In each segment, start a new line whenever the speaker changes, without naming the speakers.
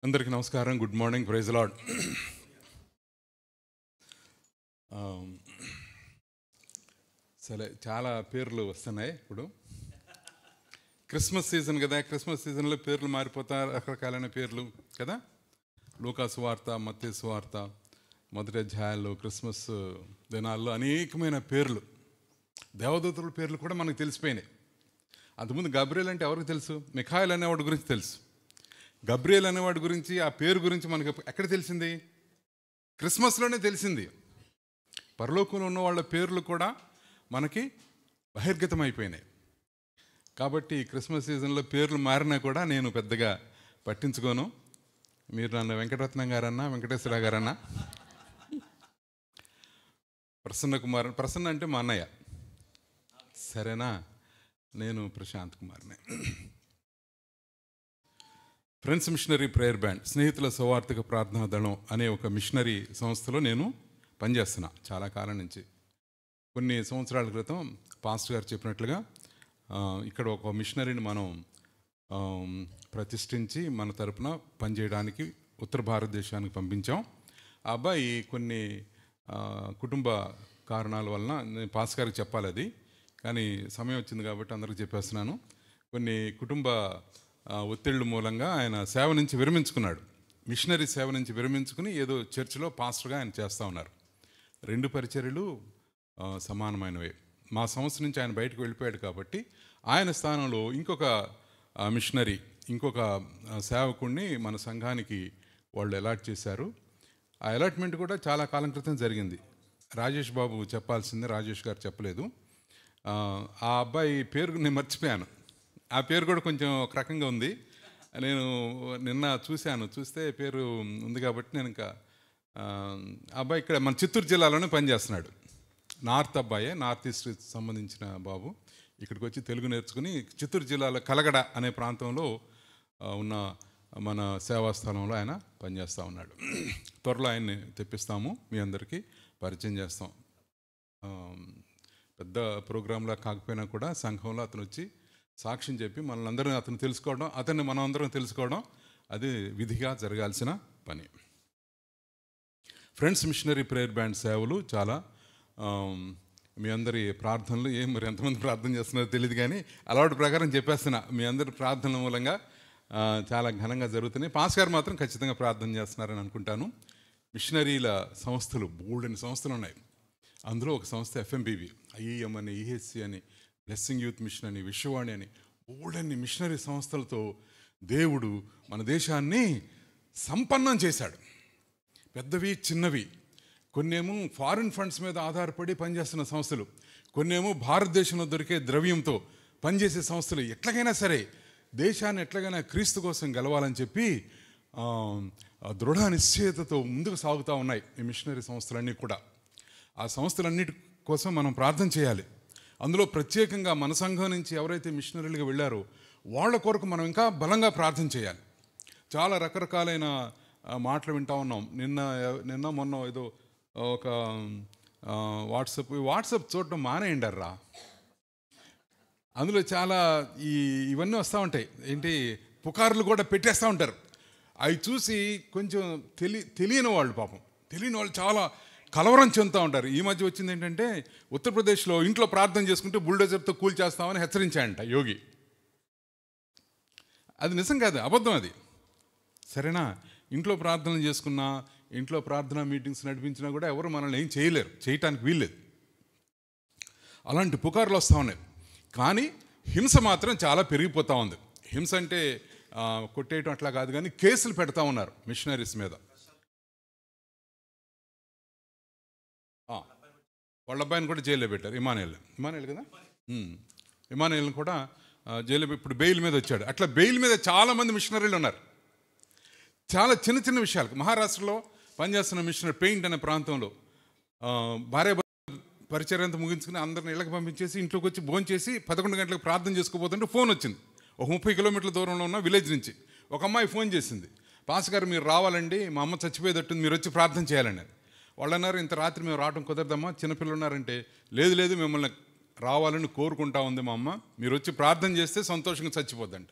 అందరికీ నమస్కారం. Good morning. Praise Lord. సరే, చాలా పేర్లు వస్తున్నాయి. ఇప్పుడు క్రిస్మస్ సీజన్ కదా, క్రిస్మస్ సీజన్లో పేర్లు మారిపోతాయి, రకరకాలైన పేర్లు కదా. లూకా సువార్త, మత్తయి సువార్త మొదటి అధ్యాయాల్లో క్రిస్మస్ దినాల్లో అనేకమైన పేర్లు, దేవదూతల పేర్లు కూడా మనకు తెలిసిపోయినాయి. అంతకుముందు గబ్రియల్ అంటే ఎవరికి తెలుసు? మిఖాయిల్ అనేవాడి గురించి తెలుసు. గబ్రియల్ అనేవాడి గురించి, ఆ పేరు గురించి మనకు ఎక్కడ తెలిసింది? క్రిస్మస్లోనే తెలిసింది. పరలోకంలో ఉన్న వాళ్ళ పేర్లు కూడా మనకి బహిర్గతమైపోయినాయి. కాబట్టి క్రిస్మస్ సీజన్లో పేర్లు మారినా కూడా నేను పెద్దగా పట్టించుకోను. మీరు నన్ను వెంకటరత్నం గారన్నా, వెంకటేశ్వర గారన్నా, ప్రసన్న అంటే మా అన్నయ్య, సరేనా? నేను ప్రశాంత్ కుమార్ని. ఫ్రెండ్స్ మిషనరీ ప్రేయర్ బ్యాండ్, స్నేహితుల సౌవార్తిక ప్రార్థనా దళం అనే ఒక మిషనరీ సంస్థలో నేను పనిచేస్తున్నా చాలా కాలం నుంచి. కొన్ని సంవత్సరాల క్రితం పాస్టర్ గారు చెప్పినట్లుగా ఇక్కడ ఒక మిషనరీని మనం ప్రతిష్ఠించి మన తరపున పనిచేయడానికి ఉత్తర భారతదేశానికి పంపించాం. ఆ అబ్బాయి కొన్ని కుటుంబ కారణాల వలన, నేను పాస్టర్ గారికి చెప్పాలి అది, కానీ సమయం వచ్చింది కాబట్టి అందరికీ చెప్పేస్తున్నాను. కొన్ని కుటుంబ ఒత్తిళ్ళ మూలంగా ఆయన సేవ నుంచి విరమించుకున్నాడు. మిషనరీ సేవ నుంచి విరమించుకుని ఏదో చర్చిలో పాస్టర్గా ఆయన చేస్తూ ఉన్నారు. రెండు పరిచర్యలు సమానమైనవే. మా సంస్థ నుంచి ఆయన బయటకు వెళ్ళిపోయాడు కాబట్టి ఆయన స్థానంలో ఇంకొక మిషనరీ, ఇంకొక సేవకుడిని మన సంఘానికి వాళ్ళు అలాట్ చేశారు. ఆ అలాట్మెంట్ కూడా చాలా కాలం క్రితం జరిగింది. రాజేష్ బాబు చెప్పాల్సిందే, రాజేష్ గారు చెప్పలేదు. ఆ అబ్బాయి పేరు నేను మర్చిపోయాను. ఆ పేరు కూడా కొంచెం ఒక రకంగా ఉంది. నేను నిన్న చూస్తే పేరు ఉంది కాబట్టి నేను ఇంకా అబ్బాయి ఇక్కడ మన చిత్తూరు జిల్లాలోనే పనిచేస్తున్నాడు. నార్త్ అబ్బాయే, నార్త్ ఈస్ట్ సంబంధించిన బాబు. ఇక్కడికి వచ్చి తెలుగు నేర్చుకుని చిత్తూరు జిల్లాలో కలగడ అనే ప్రాంతంలో ఉన్న మన సేవాస్థలంలో ఆయన పనిచేస్తూ ఉన్నాడు. త్వరలో ఆయన్ని తెప్పిస్తాము, మీ అందరికీ పరిచయం చేస్తాం. పెద్ద ప్రోగ్రాంలా కాకపోయినా కూడా సంఘంలో అతను వచ్చి సాక్ష్యం చెప్పి మనల్ని అందరం అతను తెలుసుకోవడం, అతన్ని మనం అందరం తెలుసుకోవడం, అది విధిగా జరగాల్సిన పని. ఫ్రెండ్స్ మిషనరీ ప్రేయర్ బ్యాండ్ సేవలు చాలా, మీ అందరి ప్రార్థనలు మరి ఎంతమంది ప్రార్థన చేస్తున్నారో తెలియదు, కానీ అలవాటు ప్రకారం చెప్పేస్తున్నా. మీ అందరి ప్రార్థనల మూలంగా చాలా ఘనంగా జరుగుతున్నాయి. పాస్ గారు మాత్రం ఖచ్చితంగా ప్రార్థన చేస్తున్నారని అనుకుంటాను. మిషనరీల సంస్థలు, బోల్డెన్ సంస్థలు ఉన్నాయి. అందులో ఒక సంస్థ FMBV, IEM అని, EHC అని, బ్లెస్సింగ్ యూత్ మిషన్ అని, విశ్వవాణి అని, ఓల్డన్ని మిషనరీ సంస్థలతో దేవుడు మన దేశాన్ని సంపన్నం చేశాడు. పెద్దవి, చిన్నవి. కొన్నేమో ఫారిన్ ఫండ్స్ మీద ఆధారపడి పనిచేస్తున్న సంస్థలు, కొన్నేమో భారతదేశంలో దొరికే ద్రవ్యంతో పనిచేసే సంస్థలు. ఎట్లాగైనా సరే దేశాన్ని ఎట్లాగైనా క్రీస్తు కోసం గెలవాలని చెప్పి దృఢ నిశ్చయతతో ముందుకు సాగుతూ ఉన్నాయి ఈ మిషనరీ సంస్థలన్నీ కూడా. ఆ సంస్థలన్నిటి కోసం మనం ప్రార్థన చేయాలి. అందులో ప్రత్యేకంగా మన సంఘం నుంచి ఎవరైతే మిషనరీలుగా వెళ్ళారో వాళ్ళ కొరకు మనం ఇంకా బలంగా ప్రార్థన చేయాలి. చాలా రకరకాలైన మాటలు వింటూ ఉన్నాం. నిన్న మొన్న ఏదో ఒక వాట్సాప్ చూడటం మానేయండారా. అందులో చాలా ఇవన్నీ వస్తూ ఉంటాయి. ఏంటి, పుకార్లు కూడా పెట్టేస్తూ ఉంటారు. అవి చూసి కొంచెం తెలియని వాళ్ళు, పాపం తెలియని వాళ్ళు చాలా కలవరం చెందుతూ ఉంటారు. ఈ మధ్య వచ్చింది ఏంటంటే, ఉత్తరప్రదేశ్లో ఇంట్లో ప్రార్థన చేసుకుంటే బుల్డోజర్తో కూల్చేస్తామని హెచ్చరించాయంట యోగి. అది నిజం కాదు, అబద్ధం అది, సరేనా? ఇంట్లో ప్రార్థన చేసుకున్నా, ఇంట్లో ప్రార్థనా మీటింగ్స్ నడిపించినా కూడా ఎవరు మనల్ని ఏం చేయలేరు, చేయటానికి వీల్లేదు. అలాంటి పుకార్లు వస్తూ ఉన్నాయి. కానీ హింస మాత్రం చాలా పెరిగిపోతూ ఉంది. హింస అంటే కొట్టేయటం అట్లా కాదు, కానీ కేసులు పెడతా ఉన్నారు మిషనరీస్ మీద. వాళ్ళ అబ్బాయిని కూడా జైల్లో పెట్టారు. ఇమానుయేల్ కదా, ఇమానుయేల్ని కూడా జైల్లో, ఇప్పుడు బెయిల్ మీద వచ్చాడు. అట్లా బెయిల్ మీద చాలామంది మిషనరీలు ఉన్నారు. చాలా చిన్న చిన్న విషయాలకు. మహారాష్ట్రలో పనిచేస్తున్న మిషనరీ పెయింట్ అనే ప్రాంతంలో భార్య పరిచర్య అంతా ముగించుకుని అందరిని ఇళ్ళకి పంపించేసి ఇంట్లోకి వచ్చి భోజనం చేసి 11 గంటలకు ప్రార్థన చేసుకోబోతుంటే ఫోన్ వచ్చింది. ఒక 30 కిలోమీటర్ల దూరంలో ఉన్న విలేజ్ నుంచి ఒక అమ్మాయి ఫోన్ చేసింది. పాస్ గారు మీరు రావాలండి, మా అమ్మ చచ్చిపోయేటట్టుంది, మీరు వచ్చి ప్రార్థన చేయాలండి. వాళ్ళు అన్నారు, ఇంత రాత్రి మేము రావడం కుదరదమ్మా, చిన్నపిల్లలు ఉన్నారంటే, లేదు మిమ్మల్ని రావాలని కోరుకుంటా ఉంది మా అమ్మ, మీరు వచ్చి ప్రార్థన చేస్తే సంతోషంగా చచ్చిపోద్దంట.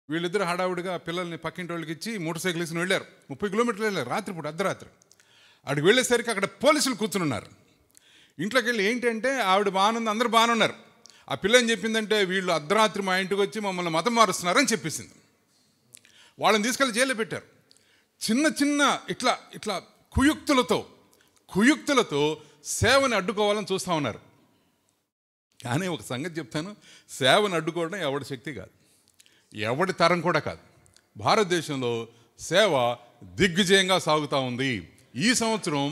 వీళ్ళిద్దరు హడావుడిగా పిల్లల్ని పక్కింటి వాళ్ళకి ఇచ్చి మోటార్ సైకిల్ వేసుకుని వెళ్ళారు. 30 కిలోమీటర్లు వెళ్ళారు రాత్రిపూట, అర్ధరాత్రి. అక్కడికి వెళ్ళేసరికి అక్కడ పోలీసులు కూర్చుని ఉన్నారు. ఇంట్లోకి వెళ్ళి ఏంటంటే ఆవిడ బాగుంది, అందరూ బాగున్నారు. ఆ పిల్ల ఏం చెప్పిందంటే, వీళ్ళు అర్ధరాత్రి మా ఇంటికి వచ్చి మమ్మల్ని మతం మారుస్తున్నారని చెప్పేసింది. వాళ్ళని తీసుకెళ్ళి జైల్లో పెట్టారు. చిన్న చిన్న ఇట్లా ఇట్లా కుయుక్తులతో సేవని అడ్డుకోవాలని చూస్తూ ఉన్నారు. కానీ ఒక సంగతి చెప్తాను, సేవను అడ్డుకోవడం ఎవడి శక్తి కాదు, ఎవడి తరం కూడా కాదు. భారతదేశంలో సేవ దిగ్విజయంగా సాగుతూ ఉంది. ఈ సంవత్సరం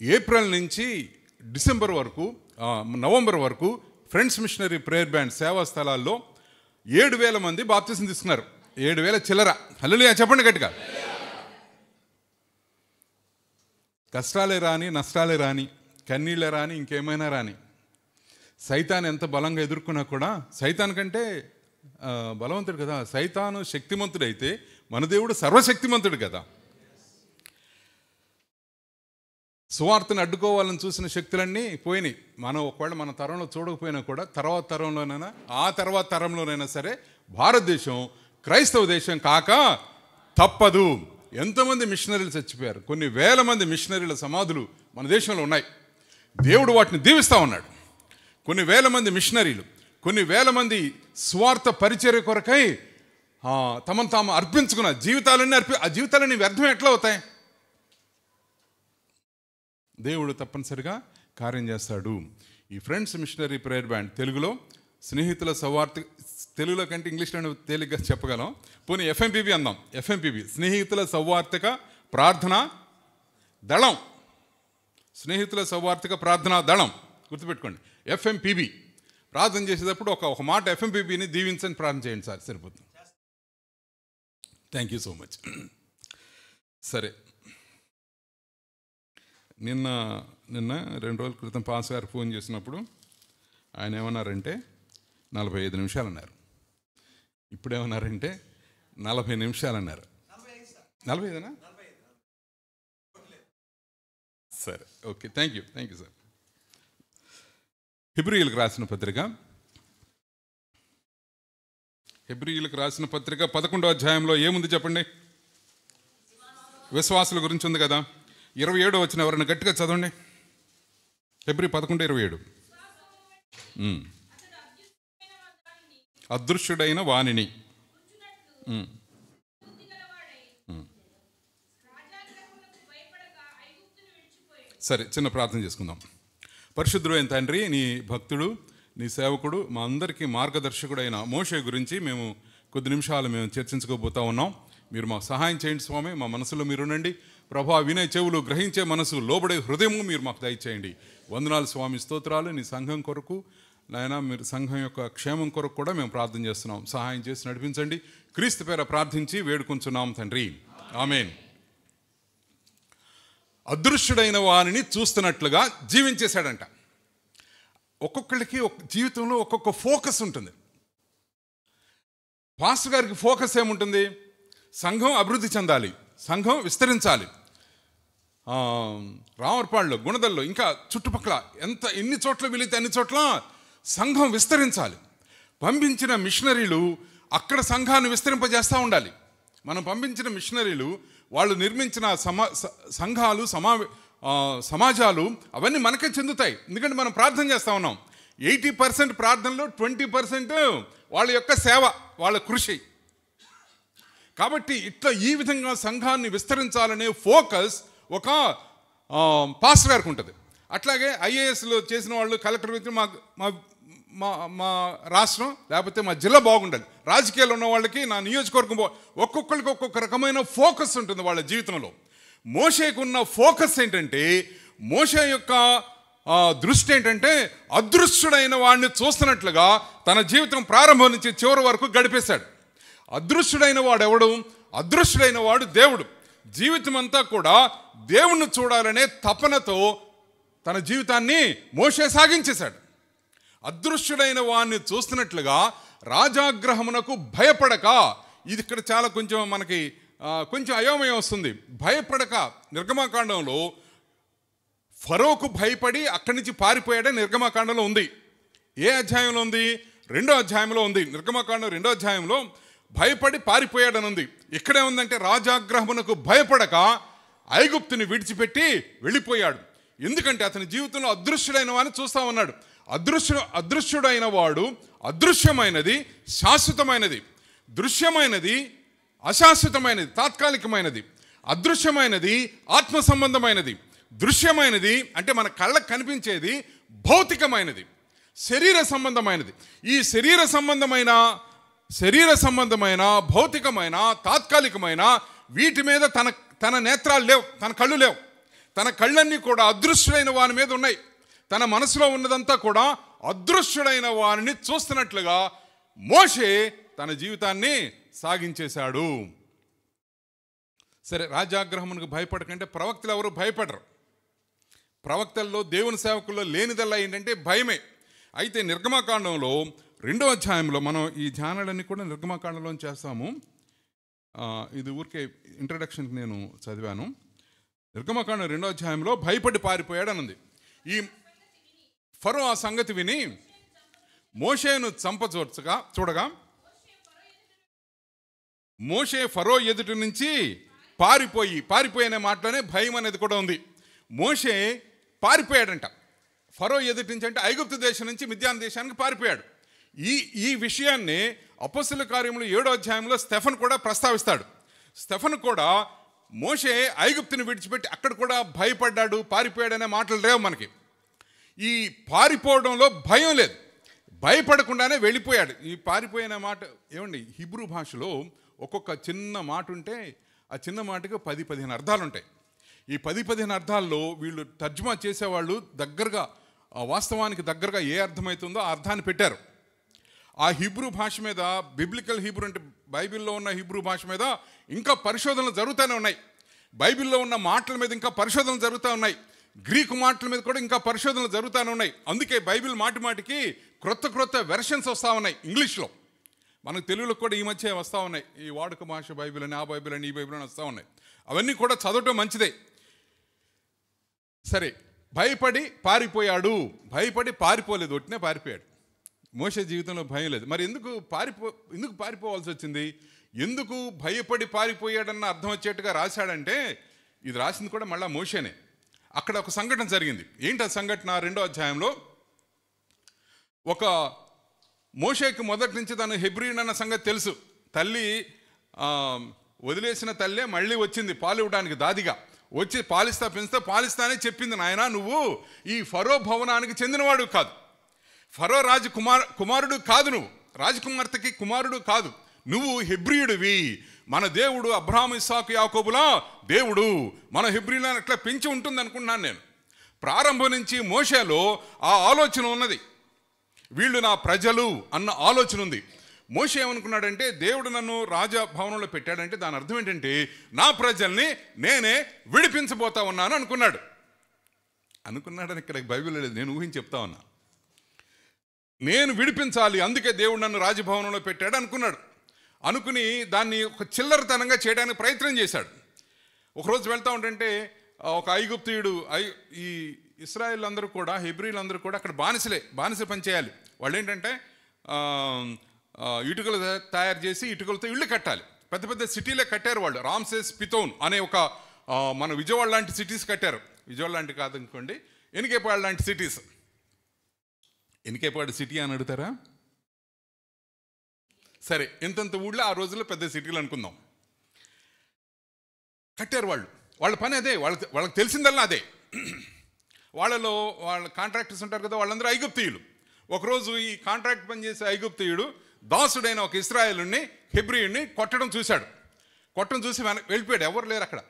ఏప్రిల్ నుంచి డిసెంబర్ వరకు, నవంబర్ వరకు ఫ్రెండ్స్ మిషనరీ ప్రేయర్ బ్యాండ్ సేవా స్థలాల్లో 7,000 మంది బాప్తిసం తీసుకున్నారు. 7,000 చిల్లర. హల్లెలూయా చెప్పండి గట్టిగా. కష్టాలే రాని, నష్టాలే రాని, కన్నీళ్ళే రాని, ఇంకేమైనా రాని, సైతాన్ ఎంత బలంగా ఎదుర్కొన్నా కూడా, సైతాన్ కంటే బలవంతుడు కదా. సైతాను శక్తిమంతుడైతే మన దేవుడు సర్వశక్తిమంతుడు కదా. సువార్తను అడ్డుకోవాలని చూసిన శక్తులన్నీ పోయినాయి. మనం ఒకవేళ మన తరంలో చూడకపోయినా కూడా తర్వాత తరంలోనైనా, ఆ తర్వాత తరంలోనైనా సరే భారతదేశం క్రైస్తవ దేశం కాక తప్పదు. ఎంతోమంది మిషనరీలు చచ్చిపోయారు. కొన్ని వేల మంది మిషనరీల సమాధులు మన దేశంలో ఉన్నాయి. దేవుడు వాటిని దీవిస్తూ ఉన్నాడు. కొన్ని వేల మంది మిషనరీలు, కొన్ని వేల మంది స్వార్థ పరిచర్య కొరకై తమను తాము అర్పించుకున్న జీవితాలన్నీ ఆ జీవితాలన్నీ వ్యర్థం ఎట్లా అవుతాయి? దేవుడు తప్పనిసరిగా కార్యం చేస్తాడు. ఈ ఫ్రెండ్స్ మిషనరీ ప్రేయర్ బ్యాండ్ తెలుగులో స్నేహితుల సౌవార్త, తెలుగులో కంటే ఇంగ్లీష్లో తేలిగ్గా చెప్పగలం. పోనీ FMPB అందాం. FMPB స్నేహితుల సౌవార్తిక ప్రార్థనా దళం. స్నేహితుల సౌవార్తిక ప్రార్థనా దళం గుర్తుపెట్టుకోండి. FMPB ప్రార్థన చేసేటప్పుడు ఒక మాట FMPBని దీవించని ప్రార్థన చేయండి సార్, సరిపోతుంది. Thank you so much. సరే, నిన్న 2 రోజుల క్రితం పాస్ గారు ఫోన్ చేసినప్పుడు ఆయన ఏమన్నారంటే 45 నిమిషాలు అన్నారు. ఇప్పుడేమన్నారంటే 40 నిమిషాలు అన్నారు. 45నా? సరే, ఓకే, థ్యాంక్ యూ సార్. హెబ్రీయులకు రాసిన పత్రిక 11వ అధ్యాయంలో ఏముంది చెప్పండి? విశ్వాసుల గురించి ఉంది కదా. 27 వచ్చిన ఎవరైనా గట్టిగా చదవండి. హెబ్రీ 11:27. అదృశ్యుడైన వాణిని సరే, చిన్న ప్రార్థన చేసుకుందాం. పరిశుద్ధుడైన తండ్రి, నీ భక్తుడు, నీ సేవకుడు, మా అందరికీ మార్గదర్శకుడైన మోషే గురించి మేము కొద్ది నిమిషాలు చర్చించుకోబోతా ఉన్నాం. మీరు మాకు సహాయం చేయండి స్వామి. మా మనసులో మీరునండి ప్రభా. వినే చెవులు, గ్రహించే మనసు, లోబడే హృదయము మీరు మాకు దయచేయండి. వందనాలు స్వామి, స్తోత్రాలు. నీ సంఘం కొరకు నాయన, మీరు సంఘం యొక్క క్షేమం కొరకు కూడా మేము ప్రార్థన చేస్తున్నాం. సహాయం చేసి నడిపించండి. క్రీస్తు పేర ప్రార్థించి వేడుకుంటున్నాం తండ్రి, ఆమేన్. అదృశ్యుడైన వారిని చూస్తున్నట్లుగా జీవించేశాడంట. ఒక్కొక్కరికి జీవితంలో ఒక్కొక్క ఫోకస్ ఉంటుంది. పాస్టర్ గారికి ఫోకస్ ఏముంటుంది? సంఘం అభివృద్ధి చెందాలి, సంఘం విస్తరించాలి. రామర్పాడులో, గుణదల్లో, ఇంకా చుట్టుపక్కల ఎన్ని చోట్ల వెళితే అన్ని చోట్ల సంఘం విస్తరించాలి. పంపించిన మిషనరీలు అక్కడ సంఘాన్ని విస్తరింపజేస్తూ ఉండాలి. మనం పంపించిన మిషనరీలు వాళ్ళు నిర్మించిన సంఘాలు, సమాజాలు అవన్నీ మనకే చెందుతాయి. ఎందుకంటే మనం ప్రార్థన చేస్తూ ఉన్నాం. 80% ప్రార్థనలో 20% వాళ్ళ యొక్క సేవ, వాళ్ళ కృషి. కాబట్టి ఇట్లా ఈ విధంగా సంఘాన్ని విస్తరించాలనే ఫోకస్ ఒక పాస్టర్ గారికి ఉంటుంది. అట్లాగే IASలో చేసిన వాళ్ళు, కలెక్టర్ వ్యక్తులు, మా రాష్ట్రం లేకపోతే మా జిల్లా బాగుండాలి. రాజకీయాలు ఉన్న వాళ్ళకి, నా నియోజకవర్గం ఒక్కొక్కరికి ఒక్కొక్క రకమైన ఫోకస్ ఉంటుంది వాళ్ళ జీవితంలో. మోషేకున్న ఫోకస్ ఏంటంటే, మోషే యొక్క దృష్టి ఏంటంటే అదృశ్యుడైన వాడిని చూస్తున్నట్లుగా తన జీవితం ప్రారంభం నుంచి చివరి వరకు గడిపేశాడు. అదృశ్యుడైన వాడు ఎవడు? అదృశ్యుడైన వాడు దేవుడు. జీవితం అంతా కూడా దేవుణ్ణి చూడాలనే తపనతో తన జీవితాన్ని మోషే సాగించేశాడు. అదృశ్యుడైన వాడిని చూస్తున్నట్లుగా రాజాగ్రహమునకు భయపడక, ఇది ఇక్కడ చాలా కొంచెం మనకి కొంచెం అయోమయం వస్తుంది. భయపడక, నిర్గమకాండంలో ఫరోకు భయపడి అక్కడి నుంచి పారిపోయాడే నిర్గమకాండంలో ఉంది. ఏ అధ్యాయంలో ఉంది? 2వ అధ్యాయంలో ఉంది. నిర్గమకాండం 2వ అధ్యాయంలో భయపడి పారిపోయాడని ఉంది. ఇక్కడే ఉందంటే రాజాగ్రహమునకు భయపడక ఐగుప్తుని విడిచిపెట్టి వెళ్ళిపోయాడు. ఎందుకంటే అతని జీవితంలో అదృశ్యుడైన వాడిని చూస్తూ ఉన్నాడు. అదృశ్యుడైన వాడు అదృశ్యమైనది శాశ్వతమైనది, దృశ్యమైనది అశాశ్వతమైనది తాత్కాలికమైనది, అదృశ్యమైనది ఆత్మ సంబంధమైనది, దృశ్యమైనది అంటే మన కళ్ళకు కనిపించేది భౌతికమైనది, శరీర సంబంధమైనది. ఈ శరీర సంబంధమైన భౌతికమైన తాత్కాలికమైన వీటి మీద తన నేత్రాలు లేవు, తన కళ్ళు లేవు. తన కళ్ళన్నీ కూడా అదృశ్యుడైన వాని మీద ఉన్నాయి. తన మనసులో ఉన్నదంతా కూడా అదృశ్యుడైన వారిని చూస్తున్నట్లుగా మోషే తన జీవితాన్ని సాగించేశాడు. సరే, రాజాగ్రహమునకు భయపడకంటే ప్రవక్తలు ఎవరు భయపడరు. ప్రవక్తల్లో దేవుని సేవకుల్లో లేనిదల్లా ఏంటంటే భయమే. అయితే నిర్గమకాండంలో 2వ అధ్యాయంలో మనం ఈ ధ్యానాలన్నీ కూడా నిర్గమకాండంలో చేస్తాము. ఇది ఊరికే ఇంట్రడక్షన్కి నేను చదివాను. నిర్గమకాండం 2వ అధ్యాయంలో భయపడి పారిపోయాడు అనుంది. ఈ ఫరో ఆ సంగతి విని మోషేను చూడగా మోషే ఫరో ఎదుటి నుంచి పారిపోయనే మాటలోనే భయం అనేది కూడా ఉంది. మోషే పారిపోయాడంట ఫరో ఎదుటి నుంచి, అంటే ఐగుప్తు దేశం నుంచి మిద్యాన్ దేశానికి పారిపోయాడు. ఈ విషయాన్ని అపోస్తలుల కార్యములు 7వ అధ్యాయంలో స్టెఫన్ కూడా ప్రస్తావిస్తాడు. స్టెఫన్ కూడా మోషే ఐగుప్తుని విడిచిపెట్టి అక్కడ కూడా భయపడ్డాడు, పారిపోయాడనే మాటలు లేవు మనకి. ఈ పారిపోవడంలో భయం లేదు, భయపడకుండానే వెళ్ళిపోయాడు. ఈ పారిపోయిన మాట ఏమండి, హిబ్రూ భాషలో ఒక్కొక్క చిన్న మాట ఉంటే ఆ చిన్న మాటకు 10-15 అర్థాలు ఉంటాయి. ఈ 10-15 అర్థాల్లో వీళ్ళు తర్జుమా చేసేవాళ్ళు దగ్గరగా వాస్తవానికి దగ్గరగా ఏ అర్థమవుతుందో ఆ అర్థాన్ని పెట్టారు. ఆ హిబ్రూ భాష మీద, బిబ్లికల్ హిబ్రూ అంటే బైబిల్లో ఉన్న హిబ్రూ భాష మీద ఇంకా పరిశోధనలు జరుగుతూనే ఉన్నాయి. బైబిల్లో ఉన్న మాటల మీద ఇంకా పరిశోధనలు జరుగుతూ ఉన్నాయి. గ్రీకు మాటల మీద కూడా ఇంకా పరిశోధనలు జరుగుతూనే ఉన్నాయి. అందుకే బైబిల్ మాటికి క్రొత్త వెర్షన్స్ వస్తూ ఉన్నాయి ఇంగ్లీష్లో. మనకు తెలుగులో కూడా ఈ మధ్య వస్తూ ఉన్నాయి. ఈ వాడుక భాష బైబిల్ అని, ఆ బైబిల్ అని, ఈ బైబిల్ అని వస్తూ ఉన్నాయి. అవన్నీ కూడా చదవటం మంచిదే. సరే, భయపడి పారిపోలేదు, ఒట్టినే పారిపోయాడు. మోషే జీవితంలో భయం లేదు. మరి ఎందుకు పారిపోవాల్సి వచ్చింది? ఎందుకు భయపడి పారిపోయాడన్న అర్థం వచ్చేట్టుగా రాశాడంటే, ఇది రాసింది కూడా మళ్ళీ మోషేనే. అక్కడ ఒక సంఘటన జరిగింది. ఏంటి ఆ సంఘటన? 2వ అధ్యాయంలో ఒక మోషేకి మొదటి నుంచి తను హెబ్రీన్ అన్న సంగతి తెలుసు. తల్లి వదిలేసిన తల్లే మళ్ళీ వచ్చింది పాలు ఇవ్వడానికి దాదిగా. వచ్చి పాలిస్తానే చెప్పింది, నాయనా నువ్వు ఈ ఫరో భవనానికి చెందినవాడు కాదు, ఫరో కుమారుడు కాదు, నువ్వు రాజకుమార్తెకి కుమారుడు కాదు, నువ్వు హెబ్రీయుడివి. మన దేవుడు అబ్రహాము ఇస్సాకు యాకోబుల దేవుడు, మన హెబ్రీలను అట్లా పెంచి ఉంటుంది అనుకుంటున్నాను నేను. ప్రారంభం నుంచి మోషేలో ఆ ఆలోచన ఉన్నది. వీళ్ళు నా ప్రజలు అన్న ఆలోచన ఉంది. మోషే ఏమనుకున్నాడంటే, దేవుడు నన్ను రాజభవనంలో పెట్టాడంటే దాని అర్థం ఏంటంటే నా ప్రజల్ని నేనే విడిపించబోతా ఉన్నాను అనుకున్నాడని ఇక్కడ బైబిల్ లేదు, నేను ఊహించి చెప్తా ఉన్నా. నేను విడిపించాలి, అందుకే దేవుడు నన్ను రాజభవనంలో పెట్టాడు అనుకుని దాన్ని ఒక చిల్లరతనంగా చేయడానికి ప్రయత్నం చేశాడు. ఒకరోజు వెళ్తూ ఉంటుంటే ఒక ఐగుప్తీయుడు, ఈ ఇశ్రాయేల్ అందరూ కూడా, హెబ్రీలందరూ కూడా అక్కడ బానిస పని చేయాలి. వాళ్ళు ఏంటంటే ఇటుకలు తయారు చేసి ఇటుకలతో ఇళ్ళు కట్టాలి. పెద్ద సిటీలే కట్టారు వాళ్ళు. రామ్సేస్ పితోన్ అనే ఒక మన విజయవాడ లాంటి సిటీస్ కట్టారు. విజయవాడ లాంటి కాదనుకోండి, ఎనికేపాడు లాంటి సిటీస్. ఎనికేపాడు సిటీ అని అడుగుతారా? సరే, ఇంతంత ఊళ్ళో ఆ రోజుల్లో పెద్ద సిటీలు అనుకుందాం. కట్టారు వాళ్ళ పని అదే, వాళ్ళకి తెలిసిందల్లా అదే. వాళ్ళ కాంట్రాక్టర్స్ ఉంటారు కదా, వాళ్ళందరూ ఐగుప్తీయులు. ఒకరోజు ఈ కాంట్రాక్ట్ పని చేసే ఐగుప్తీయుడు దాసుడైన ఒక ఇశ్రాయేలుని, హెబ్రీయుడిని కొట్టడం చూసి వెళ్ళిపోయాడు. ఎవరు లేరు అక్కడ.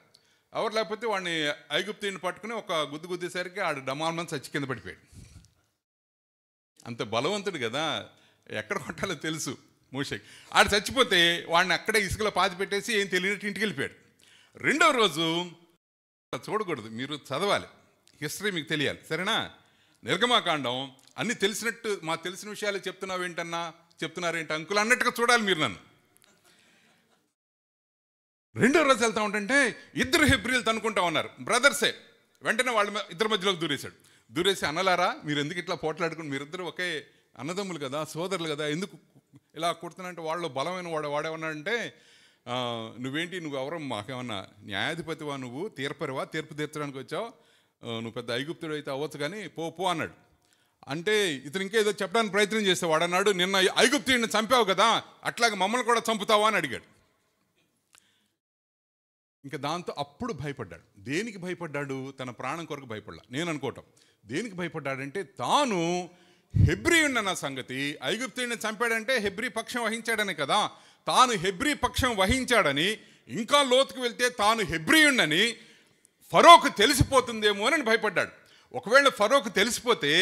ఎవరు లేకపోతే వాడిని ఐగుప్తీయుడిని పట్టుకుని ఒక గుద్దేసరికి ఆడు డమాల్మని చచ్చి కింద పడిపోయాడు. అంత బలవంతుడు కదా, ఎక్కడ కొట్టాలో తెలుసు మోషేకి. ఆడు చచ్చిపోతే వాడిని అక్కడే ఇసుకలో పాతి పెట్టేసి ఏం తెలియనట్టు ఇంటికి వెళ్ళిపోయాడు. 2వ రోజు చూడకూడదు, మీరు చదవాలి, హిస్టరీ మీకు తెలియాలి, సరేనా? నిర్గమాకాండం అన్నీ తెలిసినట్టు, మాకు తెలిసిన విషయాలు చెప్తున్నారేంటి అంకుల్ అన్నట్టుగా చూడాలి మీరు నన్ను. 2వ రోజు వెళ్తా ఉంటుంటే 2 హెబ్రీలు తనుకుంటా ఉన్నారు, బ్రదర్సే. వెంటనే వాళ్ళ ఇద్దరి మధ్యలోకి దూరేసి అన్నలారా, మీరు ఎందుకు ఇట్లా పోట్లాడుకుని, మీరిద్దరు ఒకే అన్నదమ్ములు కదా, సోదరులు కదా, ఎందుకు ఇలా కుడుతున్నంటే వాళ్ళు బలమైన వాడేమన్నాడంటే, నువ్వు ఎవరో మాకేమన్నా న్యాయాధిపతివా, నువ్వు తీర్పరివా, తీర్పు తీర్చడానికి వచ్చావు, నువ్వు పెద్ద ఐగుప్తుడు అయితే అవ్వచ్చు కానీ పో అన్నాడు. అంటే ఇతను ఇంకేదో చెప్పడానికి ప్రయత్నం చేస్తే వాడు అన్నాడు, నిన్న ఐగుప్తుడిని చంపావు కదా, అట్లాగే మమ్మల్ని కూడా చంపుతావా అని అడిగాడు. ఇంకా దాంతో అప్పుడు భయపడ్డాడు. దేనికి భయపడ్డాడు? తన ప్రాణం కొరకు భయపడలా. నేను అనుకోవటం దేనికి భయపడ్డాడంటే, తాను హెబ్రీయుడన్న సంగతి, ఐగుప్తుడిని చంపాడంటే హెబ్రీ పక్షం వహించాడని కదా, తాను హెబ్రీ పక్షం వహించాడని, ఇంకా లోతుకు వెళ్తే తాను హెబ్రీయుడని ఫరోకు తెలిసిపోతుందేమో అని భయపడ్డాడు. ఒకవేళ ఫరోకు తెలిసిపోతే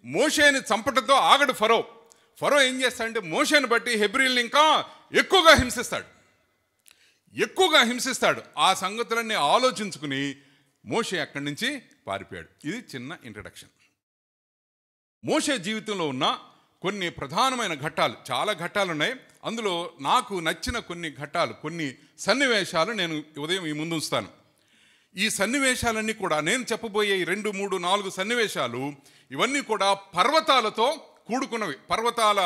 మోషేని చంపటంతో ఆగడు ఫరో ఏం చేస్తాడంటే మోషేని బట్టి హెబ్రీయుల్ని ఇంకా ఎక్కువగా హింసిస్తాడు. ఆ సంగతులన్నీ ఆలోచించుకుని మోషే అక్కడి నుంచి పారిపోయాడు. ఇది చిన్న ఇంట్రడక్షన్. మోషే జీవితంలో ఉన్న కొన్ని ప్రధానమైన ఘట్టాలు, చాలా ఘట్టాలు ఉన్నాయి. అందులో నాకు నచ్చిన కొన్ని సన్నివేశాలు నేను ఉదయం ఈ ముందు ఉంచుతాను. ఈ సన్నివేశాలన్నీ కూడా నేను చెప్పబోయే 2, 3, 4 సన్నివేశాలు ఇవన్నీ కూడా పర్వతాలతో కూడుకున్నవి. పర్వతాల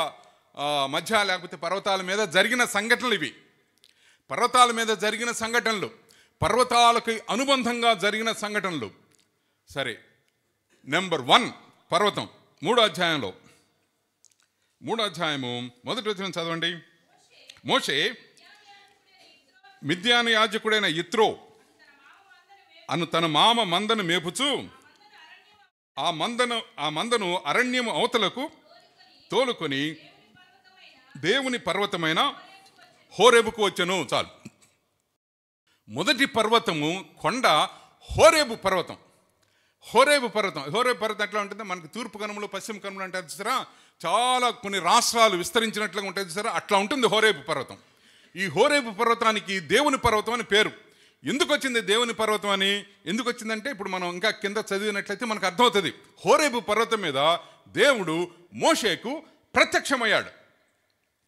మధ్య లేకపోతే పర్వతాల మీద జరిగిన సంఘటనలు ఇవి. పర్వతాల మీద జరిగిన సంఘటనలు, పర్వతాలకు అనుబంధంగా జరిగిన సంఘటనలు. సరే, నెంబర్ 1 పర్వతం. 3వ అధ్యాయంలో 3వ అధ్యాయము 1వ వచనం చదవండి. మోషే మిద్యాను యాజకుడైన యిత్రో అను తన మామ మందను మేపుచు ఆ మందను అరణ్యము అవతలకు తోలుకొని దేవుని పర్వతమైన హోరేబుకు వచ్చెను. చాలు. మొదటి పర్వతము కొండ హోరేబు పర్వతం. హోరేబు పర్వతం ఎట్లా ఉంటుంది? మనకి తూర్పు కనుమలు, పశ్చిమ కనుమలు అంటే చూసారా, చాలా కొన్ని రాష్ట్రాలు విస్తరించినట్లుగా ఉంటుంది చూసారా, అట్లా ఉంటుంది హోరేబు పర్వతం. ఈ హోరేబు పర్వతానికి దేవుని పర్వతం అని పేరు. ఎందుకు వచ్చింది దేవుని పర్వతం అని? ఎందుకు వచ్చిందంటే ఇప్పుడు మనం ఇంకా కింద చదివినట్లయితే మనకు అర్థమవుతుంది. హోరేబు పర్వతం మీద దేవుడు మోషేకు ప్రత్యక్షమయ్యాడు.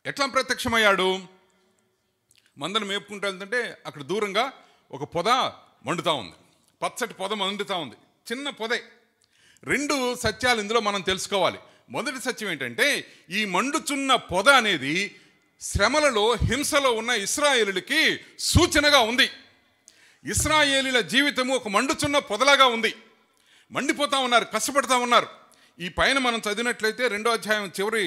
ఎట్లా ప్రత్యక్షమయ్యాడు? మందను మేపుకుంటూ వెళ్తుంటే అక్కడ దూరంగా ఒక పొద మండుతూ ఉంది. పచ్చటి పొద మండుతూ ఉంది. చిన్న పొదే. 2 సత్యాలు ఇందులో మనం తెలుసుకోవాలి. మొదటి సత్యం ఏంటంటే, ఈ మండుచున్న పొద అనేది శ్రమలలో, హింసలో ఉన్న ఇశ్రాయేలులకి సూచనగా ఉంది. ఇశ్రాయేలీల జీవితము ఒక మండుచున్న పొదలాగా ఉంది. మండిపోతూ ఉన్నారు, కష్టపడుతూ ఉన్నారు. ఈ పైన మనం చదివినట్లయితే 2వ అధ్యాయం చివరి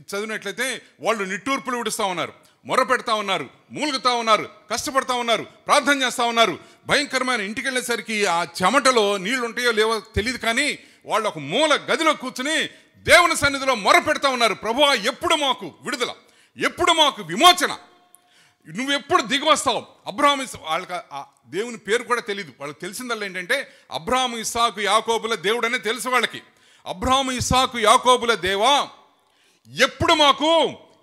చదివినట్లయితే వాళ్ళు నిట్టూర్పులు విడుస్తూ ఉన్నారు, మొర పెడతా ఉన్నారు, మూలుగుతూ ఉన్నారు, కష్టపడతా ఉన్నారు, ప్రార్థన చేస్తూ ఉన్నారు. భయంకరమైన ఇంటికి వెళ్ళేసరికి ఆ చెమటలో నీళ్లు ఉంటాయో లేవో తెలియదు, కానీ వాళ్ళు ఒక మూల గదిలో కూర్చుని దేవుని సన్నిధిలో మొర పెడతా ఉన్నారు. ప్రభువా, ఎప్పుడు మాకు విడుదల, ఎప్పుడు మాకు విమోచన, నువ్వు ఎప్పుడు దిగి వస్తావు? అబ్రహాము, వాళ్ళకి దేవుని పేరు కూడా తెలియదు. వాళ్ళకి తెలిసిందల్లా ఏంటంటే అబ్రహాము, ఇస్సాకు, యాకోబుల దేవుడు అనే తెలుసు వాళ్ళకి. అబ్రహాము, ఇస్సాకు, యాకోబుల దేవా, ఎప్పుడు మాకు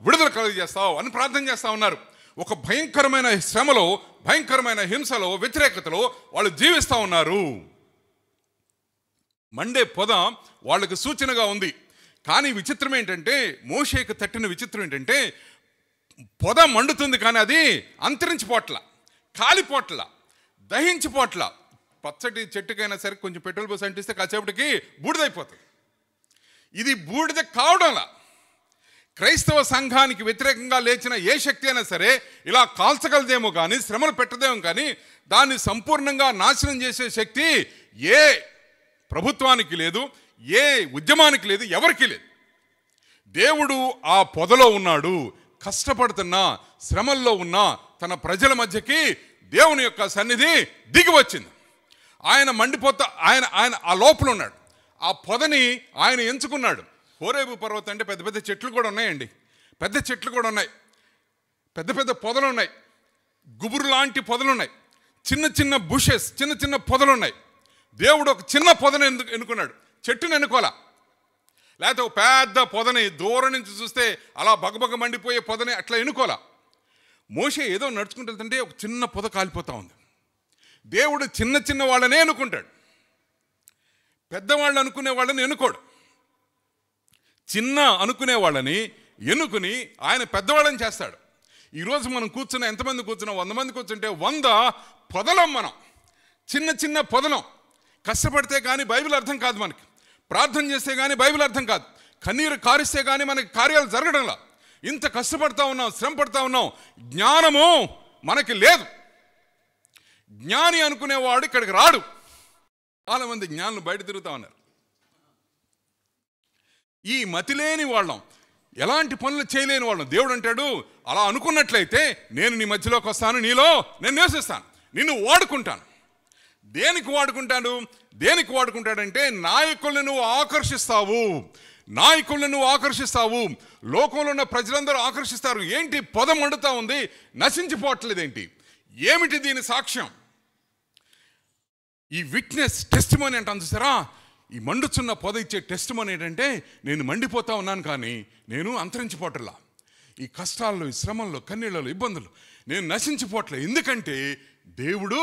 విడుదల కలుగజేస్తావు అని ప్రార్థన చేస్తూ ఉన్నారు. ఒక భయంకరమైన శ్రమలో, భయంకరమైన హింసలో, వ్యతిరేకతలో వాళ్ళు జీవిస్తూ ఉన్నారు. మండే పొద వాళ్ళకి సూచనగా ఉంది. కానీ విచిత్రం ఏంటంటే, మోషేకు తట్టిన విచిత్రం ఏంటంటే, పొద మండుతుంది కానీ అది అంతరించిపోట్ల, కాలిపోట్ల, దహించిపోట్ల. పచ్చటి చెట్టుకైనా సరే కొంచెం పెట్రోల్ పోసి అంటిస్తే కాసేపటికి బూడిదైపోతుంది. ఇది బూడిద కావడంలా. క్రైస్తవ సంఘానికి వ్యతిరేకంగా లేచిన ఏ శక్తి అయినా సరే ఇలా కాల్చగలదేమో కానీ, శ్రమలు పెట్టదేమో కానీ, దాన్ని సంపూర్ణంగా నాశనం చేసే శక్తి ఏ ప్రభుత్వానికి లేదు, ఏ ఉద్యమానికి లేదు, ఎవరికీ లేదు. దేవుడు ఆ పొదలో ఉన్నాడు. కష్టపడుతున్నా, శ్రమల్లో ఉన్న తన ప్రజల మధ్యకి దేవుని యొక్క సన్నిధి దిగి వచ్చింది. ఆయన మండిపోతా, ఆయన ఆ లోపల ఉన్నాడు. ఆ పొదని ఆయన ఎంచుకున్నాడు. హోరేబు పర్వతం అంటే పెద్ద పెద్ద చెట్లు కూడా ఉన్నాయండి. పెద్ద చెట్లు కూడా ఉన్నాయి, పెద్ద పెద్ద పొదలు ఉన్నాయి, గుబురు లాంటి పొదలు ఉన్నాయి, చిన్న చిన్న బుషెస్, చిన్న చిన్న పొదలు ఉన్నాయి. దేవుడు ఒక చిన్న పొదను ఎన్నుకున్నాడు, చెట్టును ఎన్నుకోలా. లేకపోతే ఒక పెద్ద పొదని దూరం నుంచి చూస్తే అలా బగబగ మండిపోయే పొదని అట్లా ఎన్నుకోలా. మోషే ఏదో నడుచుకుంటుంటే ఒక చిన్న పొద కాలిపోతూ ఉంది. దేవుడు చిన్న చిన్న వాళ్ళనే ఎన్నుకుంటాడు, పెద్దవాళ్ళు అనుకునే వాళ్ళని ఎన్నుకోడు. చిన్న అనుకునే వాళ్ళని ఎన్నుకుని ఆయన పెద్దవాళ్ళని చేస్తాడు. ఈరోజు మనం కూర్చున్న ఎంతమంది కూర్చున్నాం? 100 మంది కూర్చుంటే 100 పొదలం. మనం చిన్న చిన్న పొదలం. కష్టపడితే కానీ బైబిల్ అర్థం కాదు మనకి, ప్రార్థన చేస్తే కానీ బైబిల్ అర్థం కాదు, కన్నీరు కారిస్తే కానీ మనకి కార్యాలు జరగడంలా. ఇంత కష్టపడతా ఉన్నాం, శ్రమ పడతా ఉన్నాం, జ్ఞానము మనకి లేదు. జ్ఞాని అనుకునేవాడు ఇక్కడికి రాడు. చాలామంది జ్ఞానులు బయట తిరుగుతా ఉన్నారు. ఈ మతిలేని వాళ్ళం, ఎలాంటి పనులు చేయలేని వాళ్ళం. దేవుడు అంటాడు, అలా అనుకున్నట్లయితే నేను నీ మధ్యలోకి వస్తాను, నీలో నేను నివసిస్తాను, నిన్ను వాడుకుంటాను. దేనికి వాడుకుంటాడంటే నాయకులను నువ్వు ఆకర్షిస్తావు. లోకంలో ఉన్న ప్రజలందరూ ఆకర్షిస్తారు. ఏంటి పొద మండుతా ఉంది, నశించిపోవట్లేదేంటి? ఏమిటి దీని సాక్ష్యం? ఈ విట్నెస్, టెస్టిమనీ అంటాం చూసారా? ఈ మండుచున్న పొద ఇచ్చే టెస్టిమనీ ఏంటంటే, నేను మండిపోతా ఉన్నాను కానీ నేను అంతరించిపోవట్లా. ఈ కష్టాల్లో, ఈ శ్రమంలో, కన్నీళ్ళలో, ఇబ్బందులు నేను నశించిపోవట్లేదు. ఎందుకంటే దేవుడు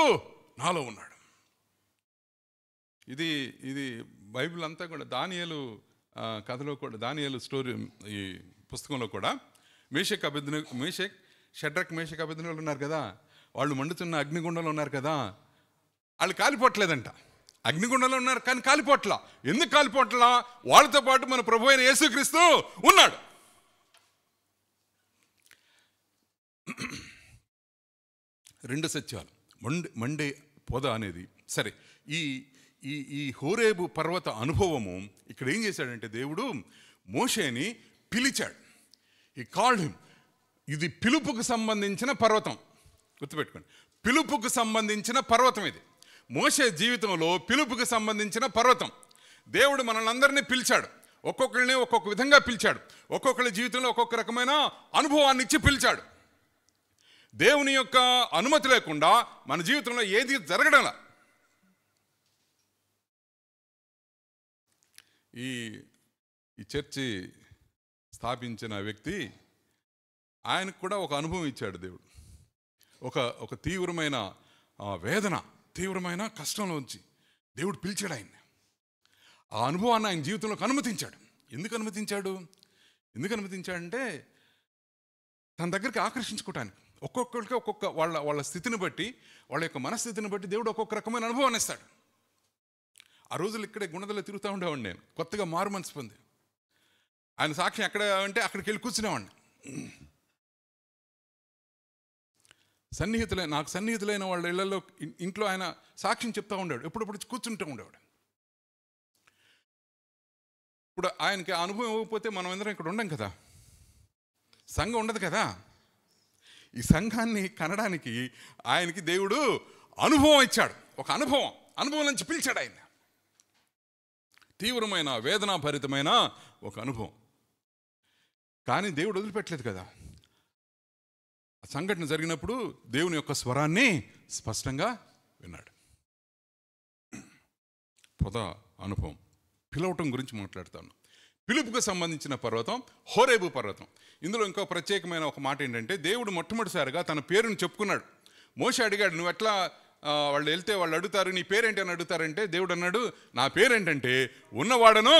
నాలో ఉన్నాడు. ఇది బైబిల్ అంతా కూడా దానియేలు కథలో కూడా, దానియేలు స్టోరీ ఈ పుస్తకంలో కూడా షడ్రక్ మేషక్ అబేద్నెగోలు ఉన్నారు కదా, వాళ్ళు మండుతున్న అగ్నిగుండంలో ఉన్నారు కదా, వాళ్ళు కాలిపోవట్లేదంట. అగ్నిగుండంలో ఉన్నారు కానీ కాలిపోట్లా. ఎందుకు కాలిపోట్లా? వాళ్ళతో పాటు మన ప్రభు అయిన యేసుక్రీస్తు ఉన్నాడు. రెండు సత్యాలు, మండే పొద అనేది. సరే, ఈ హోరేబు పర్వత అనుభవము ఇక్కడ ఏం చేశాడంటే, దేవుడు మోషేని పిలిచాడు. ఈ కాల్డ్ హిమ్. ఇది పిలుపుకు సంబంధించిన పర్వతం, గుర్తుపెట్టుకోండి. పిలుపుకు సంబంధించిన పర్వతం ఇది. మోషే జీవితంలో పిలుపుకు సంబంధించిన పర్వతం. దేవుడు మనల్ని అందరినీ పిలిచాడు. ఒక్కొక్కరిని ఒక్కొక్క విధంగా పిలిచాడు. ఒక్కొక్కరి జీవితంలో ఒక్కొక్క రకమైన అనుభవాన్ని ఇచ్చి పిలిచాడు. దేవుని యొక్క అనుమతి లేకుండా మన జీవితంలో ఏది జరగడంలా. ఈ చర్చి స్థాపించిన వ్యక్తి, ఆయనకు కూడా ఒక అనుభవం ఇచ్చాడు దేవుడు. ఒక తీవ్రమైన వేదన, తీవ్రమైన కష్టంలోంచి దేవుడు పిలిచాడు ఆయన్ని. ఆ అనుభవాన్ని ఆయన జీవితంలోకి అనుమతించాడు. ఎందుకు అనుమతించాడంటే తన దగ్గరికి ఆకర్షించుకోవటానికి. ఒక్కొక్కరికి ఒక్కొక్క వాళ్ళ స్థితిని బట్టి, వాళ్ళ యొక్క మనస్థితిని బట్టి దేవుడు ఒక్కొక్క రకమైన అనుభవాన్ని ఇస్తాడు. ఆ రోజులు ఇక్కడే గుణదలో తిరుగుతూ ఉండేవాడిని నేను, కొత్తగా మారు మనసు పొంది. ఆయన సాక్ష్యం ఎక్కడ అంటే అక్కడికి వెళ్ళి కూర్చునేవాడిని. నాకు సన్నిహితులైన వాళ్ళ ఇళ్లలో, ఇంట్లో ఆయన సాక్ష్యం చెప్తూ ఉండేవాడు. ఎప్పుడప్పుడు కూర్చుంటూ ఉండేవాడు. ఇప్పుడు ఆయనకి అనుభవం ఇవ్వకపోతే మనం అందరం ఇక్కడ ఉండం కదా, సంఘం ఉండదు కదా. ఈ సంఘాన్ని కనడానికి ఆయనకి దేవుడు అనుభవం ఇచ్చాడు. ఒక అనుభవం నుంచి పిలిచాడు ఆయన. తీవ్రమైన వేదనాభరితమైన ఒక అనుభవం. కానీ దేవుడు వదిలిపెట్టలేదు కదా. ఆ సంఘటన జరిగినప్పుడు దేవుని యొక్క స్వరాన్ని స్పష్టంగా విన్నాడు. పొద అనుభవం, పిలవటం గురించి మాట్లాడుతాను. పిలుపుకు సంబంధించిన పర్వతం హోరేబు పర్వతం. ఇందులో ఇంకో ప్రత్యేకమైన ఒక మాట ఏంటంటే, దేవుడు మొట్టమొదటిసారిగా తన పేరును చెప్పుకున్నాడు. మోషే అడిగాడు, నువ్వు ఎట్లా వాళ్ళు వెళ్తే వాళ్ళు అడుగుతారు, నీ పేరేంటి అని అడుగుతారంటే, దేవుడు అన్నాడు, నా పేరేంటంటే ఉన్నవాడను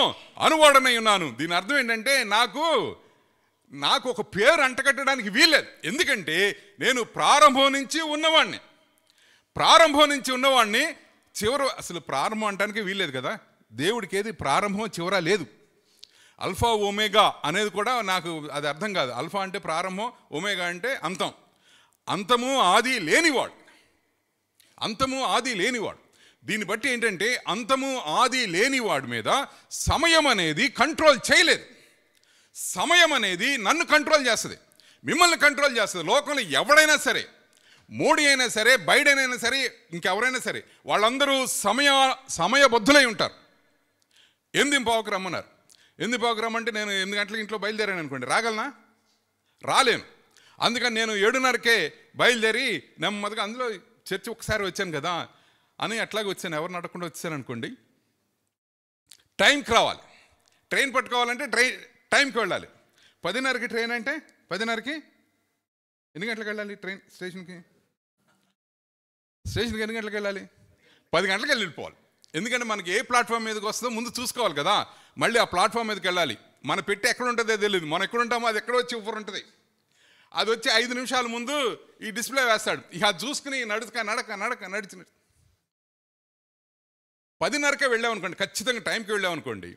అనువాడనై ఉన్నాను. దీని అర్థం ఏంటంటే, నాకు ఒక పేరు అంటకట్టడానికి వీల్లేదు. ఎందుకంటే నేను ప్రారంభం నుంచి ఉన్నవాడిని. అసలు ప్రారంభం అంటానికి వీల్లేదు కదా. దేవుడికి ఏది ప్రారంభం చివర లేదు. అల్ఫా ఒమేగా అనేది కూడా నాకు అది అర్థం కాదు. అల్ఫా అంటే ప్రారంభం, ఒమేగా అంటే అంతం. అంతము ఆది లేనివాడు. దీన్ని బట్టి ఏంటంటే, అంతము ఆది లేనివాడి మీద సమయం అనేది కంట్రోల్ చేయలేదు. సమయం అనేది నన్ను కంట్రోల్ చేస్తుంది, మిమ్మల్ని కంట్రోల్ చేస్తుంది. లోకంలో ఎవడైనా సరే, మోడీ అయినా సరే, బైడెన్ అయినా సరే, ఇంకెవరైనా సరే, వాళ్ళందరూ సమయబద్ధులై ఉంటారు. 8:15కి రమ్మన్నారు. 8:15కి రమ్మంటే నేను 8 గంటలకు ఇంట్లో బయలుదేరాను అనుకోండి, రాలేను. అందుకని నేను 7:30కే బయలుదేరి నెమ్మదిగా, అందులో చర్చి ఒకసారి వచ్చాను కదా అని అట్లాగే వచ్చాను, ఎవరిని అడగకుండా వచ్చాను అనుకోండి. టైంకి రావాలి. ట్రైన్ పట్టుకోవాలంటే టైంకి వెళ్ళాలి. 10:30కి ట్రైన్ అంటే 10:30కి ఎన్ని గంటలకు వెళ్ళాలి? ట్రైన్ స్టేషన్కి ఎన్ని గంటలకు వెళ్ళాలి? 10 గంటలకు వెళ్ళిపోవాలి. ఎందుకంటే మనకి ఏ ప్లాట్ఫామ్ మీదకి వస్తుందో ముందు చూసుకోవాలి కదా. మళ్ళీ ఆ ప్లాట్ఫామ్ మీదకి వెళ్ళాలి. మన పెట్టి ఎక్కడ ఉంటుందో తెలియదు. మనం ఎక్కడ ఉంటామో అది ఎక్కడో వచ్చి ఊరు ఉంటుంది. అది వచ్చి 5 నిమిషాల ముందు ఈ డిస్ప్లే వేస్తాడు. ఇక అది చూసుకుని నడిచిన 10:30కే వెళ్ళామనుకోండి, ఖచ్చితంగా టైంకి వెళ్ళామనుకోండి,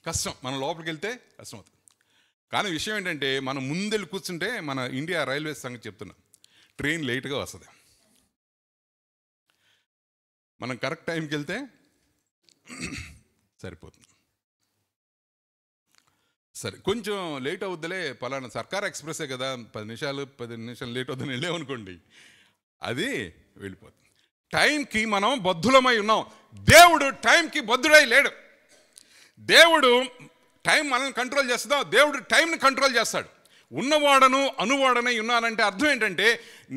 కష్టం. మనం లోపలికి వెళ్తే కష్టం అవుతుంది. కానీ విషయం ఏంటంటే మనం ముందెళ్ళి కూర్చుంటే మన ఇండియా రైల్వేస్ సంగతి చెప్తున్నాం, ట్రైన్ లేట్గా వస్తుంది. మనం కరెక్ట్ టైంకి వెళ్తే సరిపోతుంది. సరే కొంచెం లేట్ అవుద్దిలే, పలానా సర్కార్ ఎక్స్ప్రెసే కదా, 10 నిమిషాలు లేట్ అవుద్దని వెళ్ళామనుకోండి, అది వెళ్ళిపోతుంది. టైంకి మనం బద్ధులమై ఉన్నాం. దేవుడు టైంకి బద్ధుడై లేడు. దేవుడు టైం మనల్ని కంట్రోల్ చేస్తుందా? దేవుడు టైంని కంట్రోల్ చేస్తాడు. ఉన్నవాడను అనువాడనై ఉన్నానంటే అర్థం ఏంటంటే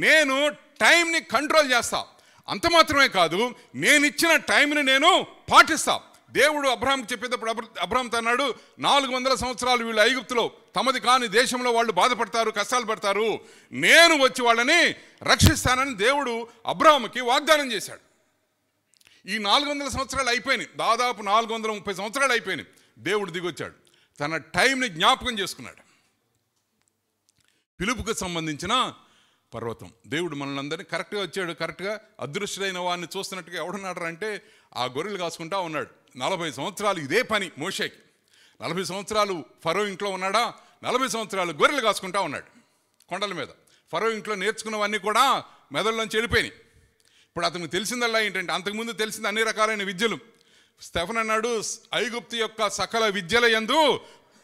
నేను టైంని కంట్రోల్ చేస్తా. అంత మాత్రమే కాదు, నేను ఇచ్చిన టైంని నేను పాటిస్తా. దేవుడు అబ్రహాంకి చెప్పేటప్పుడు అబ్రహాంతో అన్నాడు, 400 సంవత్సరాలు వీళ్ళు ఐగుప్తులో తమది కాని దేశంలో వాళ్ళు బాధపడతారు, కష్టాలు పడతారు, నేను వచ్చి వాళ్ళని రక్షిస్తానని దేవుడు అబ్రహాంకి వాగ్దానం చేశాడు. ఈ 400 సంవత్సరాలు అయిపోయినాయి, దాదాపు 430 సంవత్సరాలు అయిపోయినాయి. దేవుడు దిగొచ్చాడు, తన టైంని జ్ఞాపకం చేసుకున్నాడు. పిలుపుకు సంబంధించిన పర్వతం, దేవుడు మనల్ని అందరినీ కరెక్ట్గా వచ్చాడు. కరెక్ట్గా అదృష్టుడైన వాడిని చూస్తున్నట్టుగా ఎవడున్నాడు అంటే ఆ గొర్రెలు కాసుకుంటా ఉన్నాడు. 40 సంవత్సరాలు ఇదే పని మోషేకి. 40 సంవత్సరాలు ఫరో ఇంట్లో ఉన్నాడా, 40 సంవత్సరాలు గొర్రెలు కాసుకుంటా ఉన్నాడు కొండల మీద. ఫరో ఇంట్లో నేర్చుకున్నవన్నీ కూడా మెదడులోంచి వెళ్ళిపోయినాయి. ఇప్పుడు అతనికి తెలిసిందల్లా ఏంటంటే, అంతకుముందు తెలిసింది అన్ని రకాలైన విద్యలు. స్టెఫెన్ అన్నాడు, ఐగుప్తు యొక్క సకల విద్యల యందు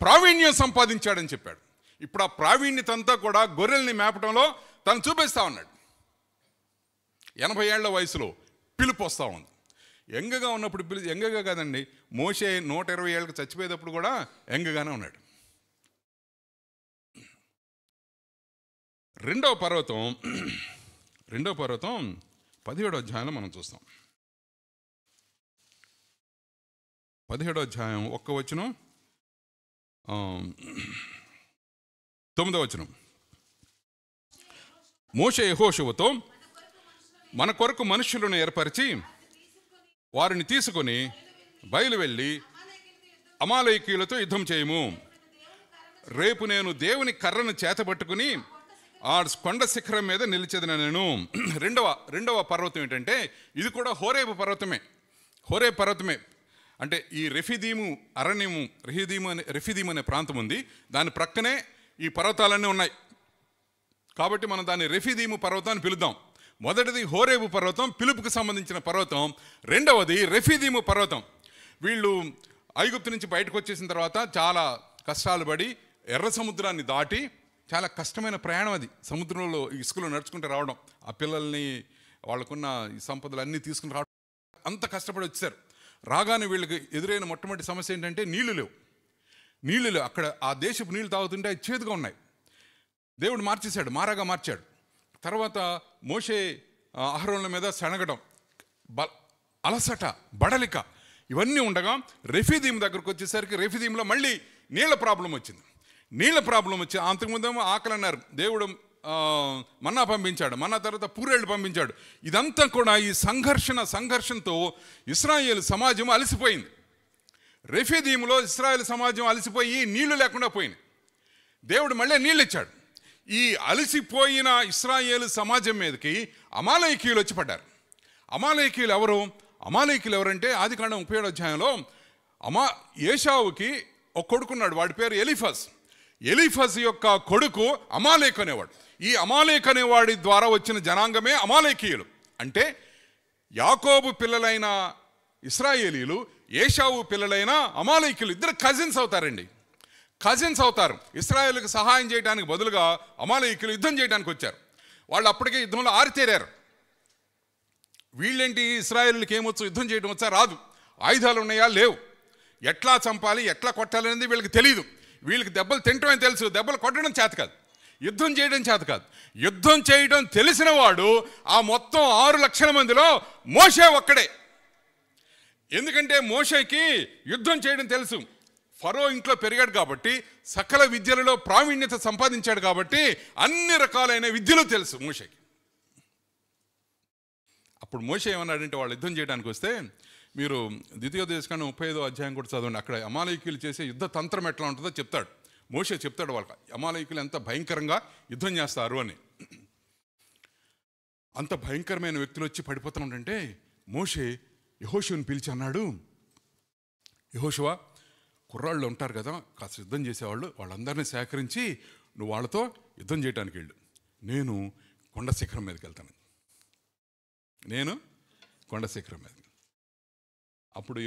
ప్రావీణ్యం సంపాదించాడని చెప్పాడు. ఇప్పుడు ఆ ప్రావీణ్యత అంతా కూడా గొర్రెల్ని మేపటంలో తను చూపిస్తూ ఉన్నాడు. 80 ఏళ్ల వయసులో పిలుపు వస్తూ ఉంది. యంగగా ఉన్నప్పుడు యంగగా కాదండి, మోషే 120 ఏళ్ళకి చచ్చిపోయేటప్పుడు కూడా యంగగానే ఉన్నాడు. రెండవ పర్వతం 17వ అధ్యాయంలో మనం చూస్తాం. 17వ అధ్యాయం 1వ వచనం 9వ వచనం. మోషే యెహోషువతో, మన కొరకు మనుషులను ఏర్పరిచి వారిని తీసుకొని బయలు వెళ్ళి అమాలేకీయులతో యుద్ధం చేయము. రేపు నేను దేవుని కర్రను చేతబట్టుకుని ఆ కొండ శిఖరం మీద నిలిచేదని నేను. రెండవ పర్వతం ఏంటంటే, ఇది కూడా హోరేబు పర్వతమే. అంటే ఈ రెఫీదీము అరణ్యము, రెఫీదీము అనే ప్రాంతం ఉంది, దాని ప్రక్కనే ఈ పర్వతాలన్నీ ఉన్నాయి. కాబట్టి మనం దాన్ని రెఫీదీము పర్వతాన్ని పిలుద్దాం. మొదటిది హోరేబు పర్వతం, పిలుపుకు సంబంధించిన పర్వతం. రెండవది రెఫీదీము పర్వతం. వీళ్ళు ఐగుప్తు నుంచి బయటకు వచ్చేసిన తర్వాత చాలా కష్టాలు పడి ఎర్ర సముద్రాన్ని దాటి, చాలా కష్టమైన ప్రయాణం అది. సముద్రంలో ఇసుకలో నడుచుకుంటూ రావడం, ఆ పిల్లల్ని వాళ్ళకున్న ఈ సంపదలు అన్నీ తీసుకుని రావడం, అంత కష్టపడి వచ్చారు. రాగానే వీళ్ళకి ఎదురైన మొట్టమొదటి సమస్య ఏంటంటే నీళ్లు లేవు. అక్కడ ఆ దేశపు నీళ్ళు తాగుతుంటే అవి చేదుగా ఉన్నాయి. దేవుడు మారాగా మార్చాడు. తర్వాత మోషే అహరోనుల మీద శనగడం, అలసట, బడలిక ఇవన్నీ ఉండగా రెఫీదీం దగ్గరకు వచ్చేసరికి రెఫీదీంలో మళ్ళీ నీళ్ళ ప్రాబ్లం వచ్చింది. అంతకుముందేమో ఆకలి అన్నారు, దేవుడు మన్నా పంపించాడు, మన్నా తర్వాత పూరేళ్ళు పంపించాడు. ఇదంతా కూడా ఈ సంఘర్షణతో ఇశ్రాయేలు సమాజం అలసిపోయింది. రెఫీదీములో ఇశ్రాయేలు సమాజం అలసిపోయి నీళ్లు లేకుండా పోయింది. దేవుడు మళ్ళీ నీళ్ళు ఇచ్చాడు. ఈ అలసిపోయిన ఇశ్రాయేలు సమాజం మీదకి అమాలేకీయులు వచ్చి పడ్డారు. అమాలేకీయులు ఎవరంటే ఆదికాండం 37వ అధ్యాయంలో ఏశావుకి ఒక కొడుకున్నాడు, వాడి పేరు ఎలీఫజ్ యొక్క కొడుకు అమాలేకు అనేవాడు. ఈ అమాలేకు అనేవాడి ద్వారా వచ్చిన జనాంగమే అమాలేకీయులు. అంటే యాకోబు పిల్లలైన ఇశ్రాయేలీలు, ఏశావు పిల్లలైన అమాలేకీయులు ఇద్దరు కజిన్స్ అవుతారు. ఇశ్రాయేలుకు సహాయం చేయడానికి బదులుగా అమాలేకీయులు యుద్ధం చేయడానికి వచ్చారు. వాళ్ళు అప్పటికే యుద్ధంలో ఆరితేరారు. వీళ్ళేంటి, ఇశ్రాయేలుకి ఏమొచ్చు, యుద్ధం చేయడం వచ్చా? రాదు. ఆయుధాలు ఉన్నాయా? లేవు. ఎట్లా చంపాలి, ఎట్లా కొట్టాలి అనేది వీళ్ళకి తెలియదు. వీళ్ళకి దెబ్బలు తినటమే తెలుసు, దెబ్బలు కొట్టడం చేత కాదు, యుద్ధం చేయడం చేత కాదు. యుద్ధం చేయడం తెలిసిన వాడు ఆ మొత్తం 6 లక్షల మందిలో మోషే ఒక్కడే. ఎందుకంటే మోషేకి యుద్ధం చేయడం తెలుసు. ఫరో ఇంట్లో పెరిగాడు కాబట్టి, సకల విద్యలలో ప్రావీణ్యత సంపాదించాడు కాబట్టి అన్ని రకాలైన విద్యలు తెలుసు మోషేకి. అప్పుడు మోషే ఏమన్నాడంటే, వాళ్ళు యుద్ధం చేయడానికి వస్తే, మీరు ద్వితీయోపదేశకాండం 35వ అధ్యాయం కూడా చదవండి. అక్కడ అమాలేకీయులు చేసే యుద్ధ తంత్రం ఎట్లా ఉంటుందో చెప్తాడు. మోషే చెప్తాడు వాళ్ళకి అమాలేకీయులు ఎంత భయంకరంగా యుద్ధం చేస్తారు అని. అంత భయంకరమైన వ్యక్తులు వచ్చి పడిపోతున్నాడంటే మోషే యెహోషువని పిలిచి అన్నాడు, యెహోషువ, కుర్రాళ్ళు ఉంటారు కదా కాస్త యుద్ధం చేసేవాళ్ళు, వాళ్ళందరినీ సేకరించి నువ్వు వాళ్ళతో యుద్ధం చేయడానికి వెళ్ళు, నేను కొండ శిఖరం మీదకి వెళ్తాను. నేను కొండ శిఖరం మీద. అప్పుడు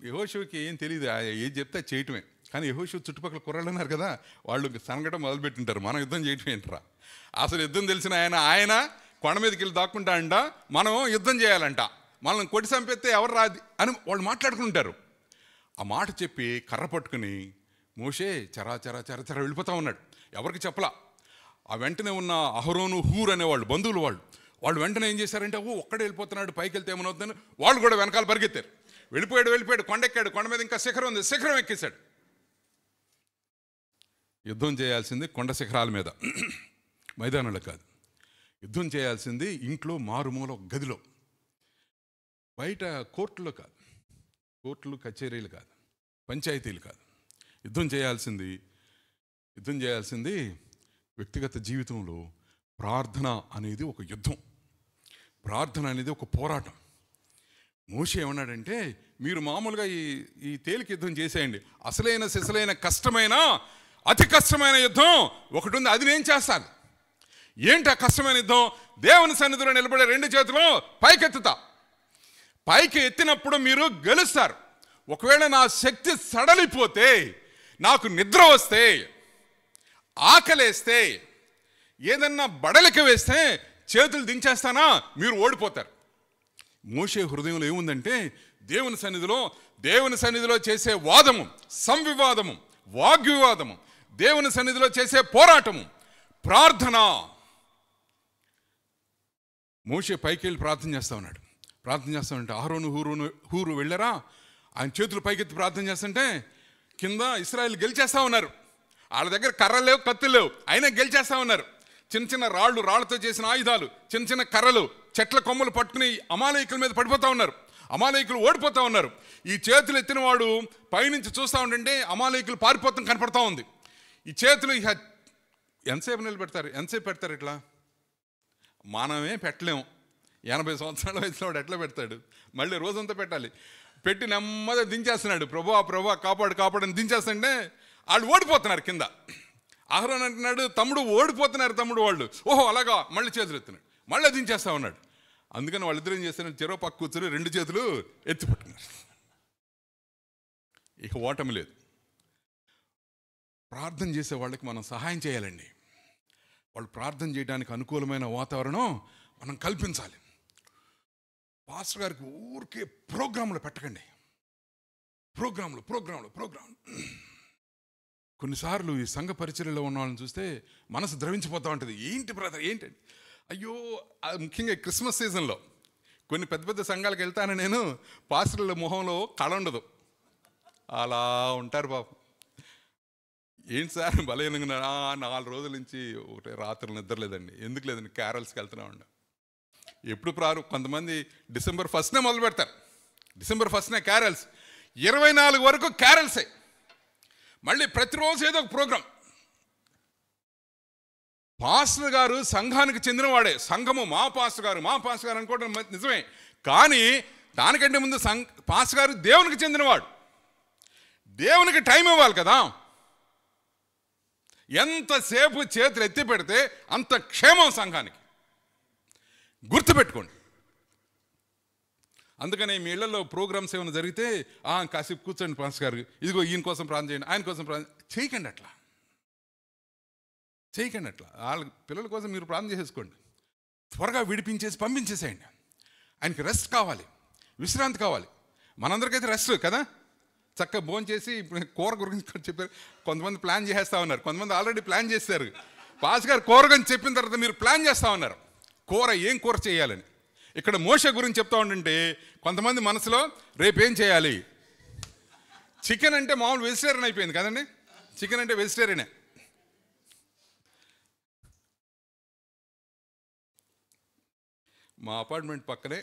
యెహోషువకి ఏం తెలియదు, ఏం చెప్తే చేయటమే. కానీ యెహోషువ చుట్టుపక్కల కుర్రాళ్ళు ఉన్నారు కదా, వాళ్ళు సనగడం మొదలుపెట్టింటారు, మనం యుద్ధం చేయటం ఏంట్రా. అసలు యుద్ధం తెలిసిన ఆయన కొండ మీదకి వెళ్ళి దాక్కుంటా అంట, మనం యుద్ధం చేయాలంట, మనల్ని కొట్టి చంపేస్తే ఎవరు రాది అని వాళ్ళు మాట్లాడుకుంటారు. ఆ మాట చెప్పి కర్ర పట్టుకుని మోషే చరా చరా చర చర వెళ్ళిపోతా ఉన్నాడు. ఎవరికి చెప్పలా. ఆ వెంటనే ఉన్న అహరోను, హూర్ అనేవాళ్ళు బంధువులు వాళ్ళు వెంటనే ఏం చేశారంటే, ఒక్కడే వెళ్ళిపోతున్నాడు, పైకి వెళ్తే ఏమవుతుందని వాళ్ళు కూడా వెనకాల పరిగెత్తారు. వెళ్ళిపోయాడు, కొండ ఎక్కాడు, కొండ మీద ఇంకా శిఖరం ఉంది, శిఖరం ఎక్కేశాడు. యుద్ధం చేయాల్సింది కొండ శిఖరాల మీద, మైదానంలో కాదు. యుద్ధం చేయాల్సింది ఇంట్లో మారుమూల గదిలో, బయట కోర్టులో కాదు, కోర్టులు కచేరీలు కాదు, పంచాయతీలు కాదు. యుద్ధం చేయాల్సింది వ్యక్తిగత జీవితంలో. ప్రార్థన అనేది ఒక యుద్ధం, ప్రార్థన అనేది ఒక పోరాటం. మోషే ఏమన్నాడంటే, మీరు మామూలుగా ఈ తేలిక యుద్ధం చేసేయండి, అసలైన సిసలైన కష్టమైన అతి కష్టమైన యుద్ధం ఒకటి ఉంది, అది నేను చేస్తాను. ఏంటి ఆ కష్టమైన యుద్ధం? దేవుని సన్నిధిలో నిలబడే 2 చేతులు పైకెత్తుతా, పైకి ఎత్తినప్పుడు మీరు గెలుస్తారు. ఒకవేళ నా శక్తి సడలిపోతే, నాకు నిద్ర వస్తే, ఆకలేస్తే, ఏదన్నా బడలిక వేస్తే చేతులు దించేస్తానా, మీరు ఓడిపోతారు. మోషే హృదయంలో ఏముందంటే, దేవుని సన్నిధిలో చేసే వాదము, సంవివాదము, వాగ్వివాదము, దేవుని సన్నిధిలో చేసే పోరాటము, ప్రార్థన. మోషే పైకి వెళ్ళి ప్రార్థన చేస్తామంటే అహరోను హూరు వెళ్ళారా, ఆయన చేతులు పైకెత్తి ప్రార్థన చేస్తుంటే కింద ఇశ్రాయేలు గెలిచేస్తా ఉన్నారు. వాళ్ళ దగ్గర కర్రలు లేవు, కత్తులు లేవు, అయినా గెలిచేస్తా ఉన్నారు. చిన్న చిన్న రాళ్లతో చేసిన ఆయుధాలు, చిన్న చిన్న కర్రలు, చెట్ల కొమ్మలు పట్టుకుని అమాలేకుల మీద పడిపోతా ఉన్నారు. అమాలేకులు ఓడిపోతా ఉన్నారు. ఈ చేతులు ఎత్తిన వాడు పైనుంచి చూస్తూ ఉంటే అమాలేకులు పారిపోతాం కనపడతా ఉంది. ఈ చేతులు ఎంతసేపు నిలబెడతారు, ఎంతసేపు పెడతారు? ఇట్లా మనమే పెట్టలేము. 80 సంవత్సరాల వయసులో వాడు ఎట్లా పెడతాడు? మళ్ళీ రోజంతా పెట్టాలి. పెట్టి నెమ్మదిగా దించేస్తున్నాడు, ప్రభా కాపాడని దించేస్తుంటే వాళ్ళు ఓడిపోతున్నారు కింద. అహరోను అంటున్నాడు, తమ్ముడు ఓడిపోతున్నారు వాళ్ళు. ఓహో అలాగా, మళ్ళీ చేతులు ఎత్తున్నాడు, మళ్ళీ దించేస్తా ఉన్నాడు. అందుకని వాళ్ళిద్దరు ఏం చేస్తున్నారు, చెరో పక్క కూర్చొని 2 చేతులు ఎత్తి పట్టుకున్నారు. ఇక ఓటమి లేదు. ప్రార్థన చేసే వాళ్ళకి మనం సహాయం చేయాలండి. వాళ్ళు ప్రార్థన చేయడానికి అనుకూలమైన వాతావరణం మనం కల్పించాలి. పాస్టర్ గారికి ఊరికే ప్రోగ్రాంలు పెట్టకండి. ప్రోగ్రాంలు. కొన్నిసార్లు ఈ సంఘ పరిచర్యలో ఉన్న వాళ్ళని చూస్తే మనసు ద్రవించిపోతూ ఉంటుంది. ఏంటి బ్రదర్, ఏంటండి, అయ్యో. ముఖ్యంగా క్రిస్మస్ సీజన్లో కొన్ని పెద్ద సంఘాలకు వెళ్తాను నేను, పాస్టర్ల మొహంలో కళ ఉండదు, అలా ఉంటారు పాపం. ఏంటి సార్ బలహీనంగా? 4 రోజుల నుంచి ఒకటే రాత్రులు నిద్రలేదండి. ఎందుకు లేదండి, క్యారల్స్కి వెళ్తున్నా ఉండ. ఎప్పుడు కొంతమంది డిసెంబర్ 1నే మొదలు పెడతారు. డిసెంబర్ 1నే క్యారల్స్, 24 వరకు క్యారల్సే. మళ్ళీ ప్రతిరోజు ఏదో ఒక ప్రోగ్రాం. పాస్టర్ గారు సంఘానికి చెందినవాడే, సంఘము మా పాస్టర్ గారు అనుకోవడం నిజమే. కానీ దానికంటే ముందు పాస్టర్ గారు దేవునికి చెందినవాడు. దేవునికి టైం ఇవ్వాలి కదా. ఎంతసేపు చేతులు ఎత్తి పెడితే అంత క్షేమం సంఘానికి, గుర్తుపెట్టుకోండి. అందుకని మీ ఇళ్లలో ప్రోగ్రామ్స్ ఏమైనా జరిగితే కాసేపు కూర్చోండి పాస్టర్ గారు, ఇదిగో ఈయన కోసం ప్రార్థన చేయండి, ఆయన కోసం ప్రార్థన చేయకండి. అట్లా వాళ్ళ పిల్లల కోసం మీరు ప్రార్థన చేసేసుకోండి. త్వరగా విడిపించేసి పంపించేసేయండి. ఆయనకి రెస్ట్ కావాలి, విశ్రాంతి కావాలి. మనందరికైతే రెస్ట్ కదా. చక్కగా భోజనం చేసి, ఇప్పుడు కూర గురించి చెప్పారు, కొంతమంది ప్లాన్ చేసేస్తా ఉన్నారు, కొంతమంది ఆల్రెడీ ప్లాన్ చేశారు. పాస్టర్ గారు కూర గురించి చెప్పిన తర్వాత మీరు ప్లాన్ చేస్తూ ఉన్నారు, ఏం కూర చేయాలని. ఇక్కడ మోషే గురించి చెప్తా ఉంటుంటే కొంతమంది మనసులో రేపేం చేయాలి. చికెన్ అంటే మామూలు వెజిటేరియన్ అయిపోయింది కదండి, చికెన్ అంటే వెజిటేరియనే. మా అపార్ట్మెంట్ పక్కనే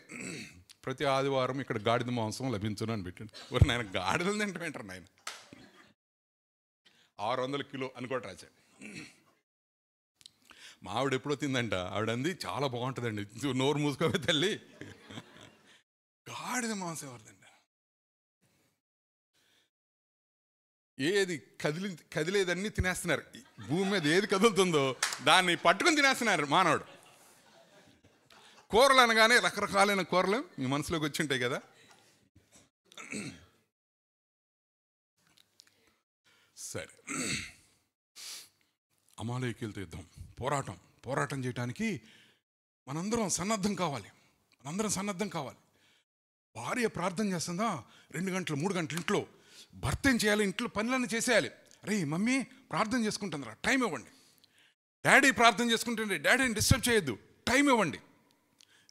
ప్రతి ఆదివారం ఇక్కడ గాడిద మాంసం లభించును అని పెట్టండి. నాయన గాడిదలు తింటారు నాయన, 600 కిలో అనుకోటి రాశాడు. మా ఆవిడ ఎప్పుడో తిందంట, ఆవిడంది చాలా బాగుంటుందండి, నోరు మూసుకోవే తల్లి, గాడిద మాంసం ఎవరిదండి. ఏది కదిలేదన్నీ తినేస్తున్నారు. భూమి మీద ఏది కదులుతుందో దాన్ని పట్టుకొని తినేస్తున్నారు మానవుడు. కూరలు అనగానే రకరకాలైన కూరలు మీ మనసులోకి వచ్చి ఉంటాయి కదా. సరే, అమాలేకీయులతో యుద్ధం, పోరాటం చేయడానికి మనందరం సన్నద్ధం కావాలి. భార్య ప్రార్థన చేస్తుందా 2 గంటలు 3 గంటలు ఇంట్లో, భర్త ఏం చేయాలి, ఇంట్లో పనులన్నీ చేసేయాలి. అరే మమ్మీ ప్రార్థన చేసుకుంటుందిరా, టైం ఇవ్వండి. డాడీ ప్రార్థన చేసుకుంటుండే, డాడీని డిస్టర్బ్ చేయొద్దు, టైం ఇవ్వండి.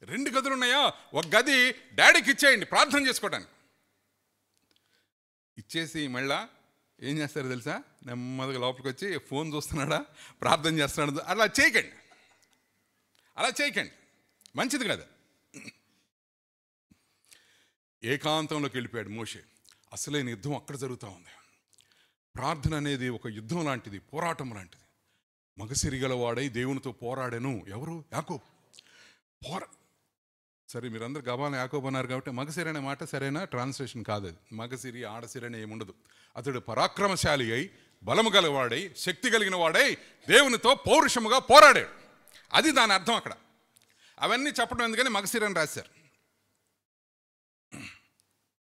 2 గదులు ఉన్నాయా, ఒక గది డాడీకి ఇచ్చేయండి ప్రార్థన చేసుకోవడానికి. ఇచ్చేసి మళ్ళా ఏం చేస్తారు తెలుసా, నెమ్మదిగా లోపలికి వచ్చి ఫోన్ చూస్తున్నాడా, ప్రార్థన చేస్తున్నాడు. అలా చేయకండి, మంచిది కదా. ఏకాంతంలోకి వెళ్ళిపోయాడు మోషే. అసలైన యుద్ధం అక్కడ జరుగుతూ ఉంది. ప్రార్థన అనేది ఒక యుద్ధం లాంటిది, పోరాటం లాంటిది. మగసిరి గలవాడై దేవునితో పోరాడెను. ఎవరు? యాకోబు. సరే, మీరందరూ గబాలను యాకోబు అన్నారు కాబట్టి మగసిరి అనే మాట సరైన ట్రాన్స్లేషన్ కాదు. అది మగసిరి ఆడసిరి అనే ఏముండదు. అతడు పరాక్రమశాలి అయి, బలము గలవాడై, శక్తి కలిగిన వాడై దేవునితో పౌరుషముగా పోరాడాడు. అది దాని అర్థం. అక్కడ అవన్నీ చెప్పడం ఎందుకని మగసిరి అని రాశారు.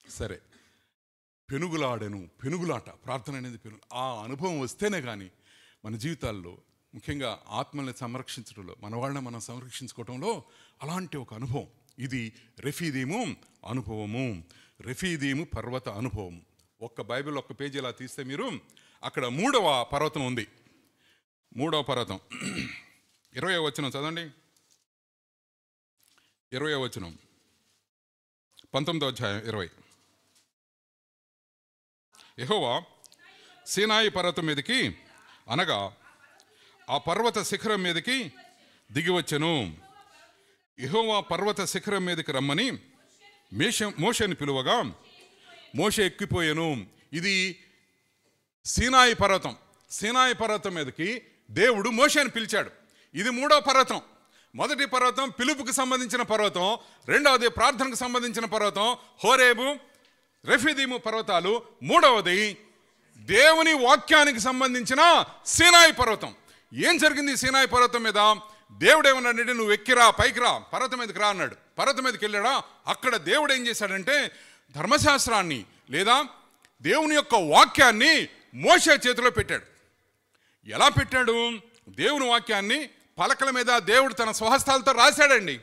సరే, పెనుగులాట, ప్రార్థన అనేది ఆ అనుభవం వస్తేనే కానీ మన జీవితాల్లో, ముఖ్యంగా ఆత్మల్ని సంరక్షించడంలో, మన వాళ్ళని మనం సంరక్షించుకోవడంలో అలాంటి ఒక అనుభవం. ఇది రెఫీదీము అనుభవము, రెఫీదీము పర్వత అనుభవం. బైబిల్ ఒక్క పేజీ ఇలా తీస్తే మీరు అక్కడ 3వ పర్వతం ఉంది. 3వ పర్వతం 20వ వచనం చదవండి. 20వ వచనం 19వ అధ్యాయం 20. యెహోవా సీనాయి పర్వతం మీదకి, అనగా ఆ పర్వత శిఖరం మీదకి దిగివచ్చెను. యెహోవా పర్వత శిఖరం మీదకి రమ్మని మోషేని పిలువగా మోషే ఎక్కిపోయాను. ఇది సీనాయి పర్వతం మీదకి దేవుడు మోషేని పిలిచాడు. ఇది 3వ పర్వతం. మొదటి పర్వతం పిలుపుకి సంబంధించిన పర్వతం, 2వది ప్రార్థనకు సంబంధించిన పర్వతం హోరేబు, రెఫీదీము పర్వతాలు. 3వది దేవుని వాక్యానికి సంబంధించిన సీనాయి పర్వతం. ఏం జరిగింది సీనాయి పర్వతం మీద? దేవుడు ఏమన్నాడంటే, నువ్వు ఎక్కిరా, పైకి రా, పర్వతం మీదకి రా అన్నాడు. పర్వతం మీదకి వెళ్ళాడా? అక్కడ దేవుడు ఏం చేశాడంటే ధర్మశాస్త్రాన్ని లేదా దేవుని యొక్క వాక్యాన్ని మోషే చేతిలో పెట్టాడు. ఎలా పెట్టాడు? దేవుని వాక్యాన్ని పలకల మీద దేవుడు తన స్వహస్తాలతో రాశాడండి.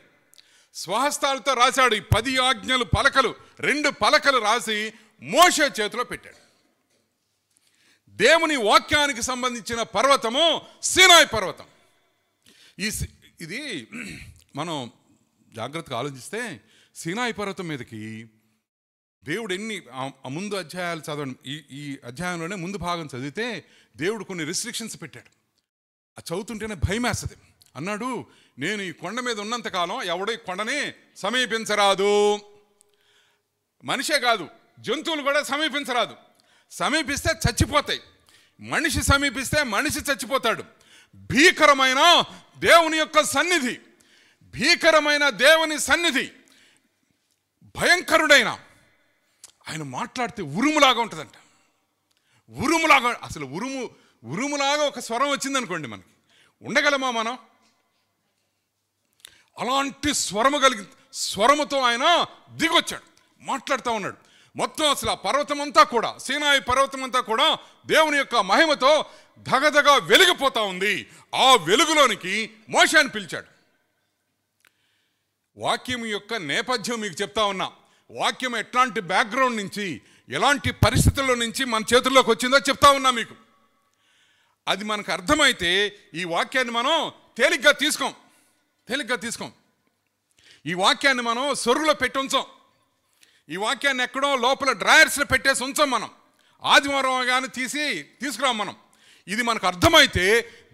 స్వహస్తాలతో రాశాడు. ఈ 10 ఆజ్ఞలు పలకలు, 2 పలకలు రాసి మోషే చేతిలో పెట్టాడు. దేవుని వాక్యానికి సంబంధించిన పర్వతము సీనాయి పర్వతం. ఇది మనం జాగ్రత్తగా ఆలోచిస్తే సీనాయి పర్వతం మీదకి దేవుడు ముందు అధ్యాయాలు చదవండి. ఈ అధ్యాయంలోనే ముందు భాగం చదివితే దేవుడు కొన్ని రిస్ట్రిక్షన్స్ పెట్టాడు. అది చదువుతుంటేనే భయం వేస్తుంది. అన్నాడు, నేను ఈ కొండ మీద ఉన్నంతకాలం ఎవడో ఈ కొండని సమీపించరాదు. మనిషే కాదు, జంతువులు కూడా సమీపించరాదు. సమీపిస్తే చచ్చిపోతాయి. మనిషి సమీపిస్తే మనిషి చచ్చిపోతాడు. భీకరమైన దేవుని యొక్క సన్నిధి, భీకరమైన దేవుని సన్నిధి, భయంకరుడైన ఆయన మాట్లాడితే ఉరుములాగా ఉంటుందంట. ఉరుములాగా, అసలు ఉరుములాగా ఒక స్వరం వచ్చిందనుకోండి, మనకి ఉండగలమా మనం? అలాంటి స్వరముతో ఆయన దిగొచ్చాడు, మాట్లాడుతూ ఉన్నాడు. మొత్తం అసలు ఆ పర్వతం అంతా కూడా, సీనాయి పర్వతం అంతా కూడా దేవుని యొక్క మహిమతో ధగధగ వెలిగిపోతా ఉంది. ఆ వెలుగులోనికి మోషేని పిలిచాడు. వాక్యం యొక్క నేపథ్యం మీకు చెప్తా ఉన్నా. వాక్యం ఎట్లాంటి బ్యాక్గ్రౌండ్ నుంచి, ఎలాంటి పరిస్థితుల్లో నుంచి మన చేతుల్లోకి వచ్చిందో చెప్తా ఉన్నా మీకు. అది మనకు అర్థమైతే ఈ వాక్యాన్ని మనం తేలిగ్గా తీసుకోం. ఈ వాక్యాన్ని మనం సొరుగులో పెట్టి ఉంచాం. ఈ వాక్యాన్ని ఎక్కడో లోపల డ్రాయర్స్లో పెట్టేసి ఉంచాం. మనం ఆదివారం కానీ తీసుకురాం మనం. ఇది మనకు అర్థమైతే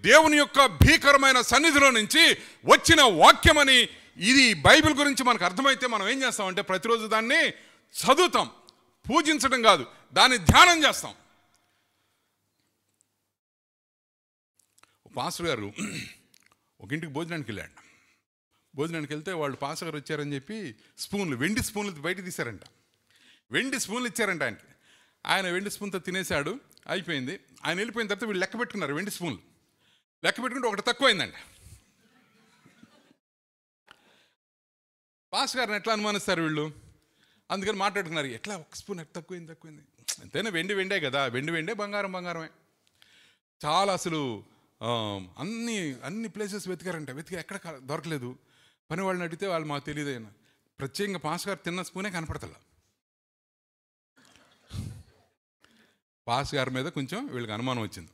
దేవుని యొక్క భీకరమైన సన్నిధిలో నుంచి వచ్చిన వాక్యమని, ఇది బైబిల్ గురించి మనకు అర్థమైతే మనం ఏం చేస్తామంటే ప్రతిరోజు దాన్ని చదువుతాం. పూజించడం కాదు, దాన్ని ధ్యానం చేస్తాం. పాస్టర్ గారు ఒక ఇంటికి భోజనానికి వెళ్ళాడు. భోజనానికి వెళ్తే వాళ్ళు పాస్టర్ గారు వచ్చారని చెప్పి వెండి స్పూన్లు బయట తీశారంట. వెండి స్పూన్లు ఇచ్చారంట ఆయనకి. ఆయన వెండి స్పూన్తో తినేశాడు, అయిపోయింది. ఆయన వెళ్ళిపోయిన తర్వాత వీళ్ళు లెక్క పెట్టుకున్నారు వెండి స్పూన్లు. లెక్క పెట్టుకుంటే ఒకటి తక్కువైందండి. పాస్ గారిని ఎట్లా అనుమానిస్తారు వీళ్ళు? అందుకని మాట్లాడుకున్నారు, ఎట్లా ఒక స్పూన్ ఎట్లా తక్కువైంది. అంతేనా, వెండే కదా, వెండే, బంగారమే. చాలా అసలు అన్ని ప్లేసెస్ వెతికారు, ఎక్కడ దొరకలేదు. పని వాళ్ళని అడిగితే వాళ్ళు మాకు తెలియదు అయినా, ప్రత్యేకంగా పాస్ గారు తిన్న స్పూనే కనపడతలా. పాస్ గారి మీద కొంచెం వీళ్ళకి అనుమానం వచ్చింది.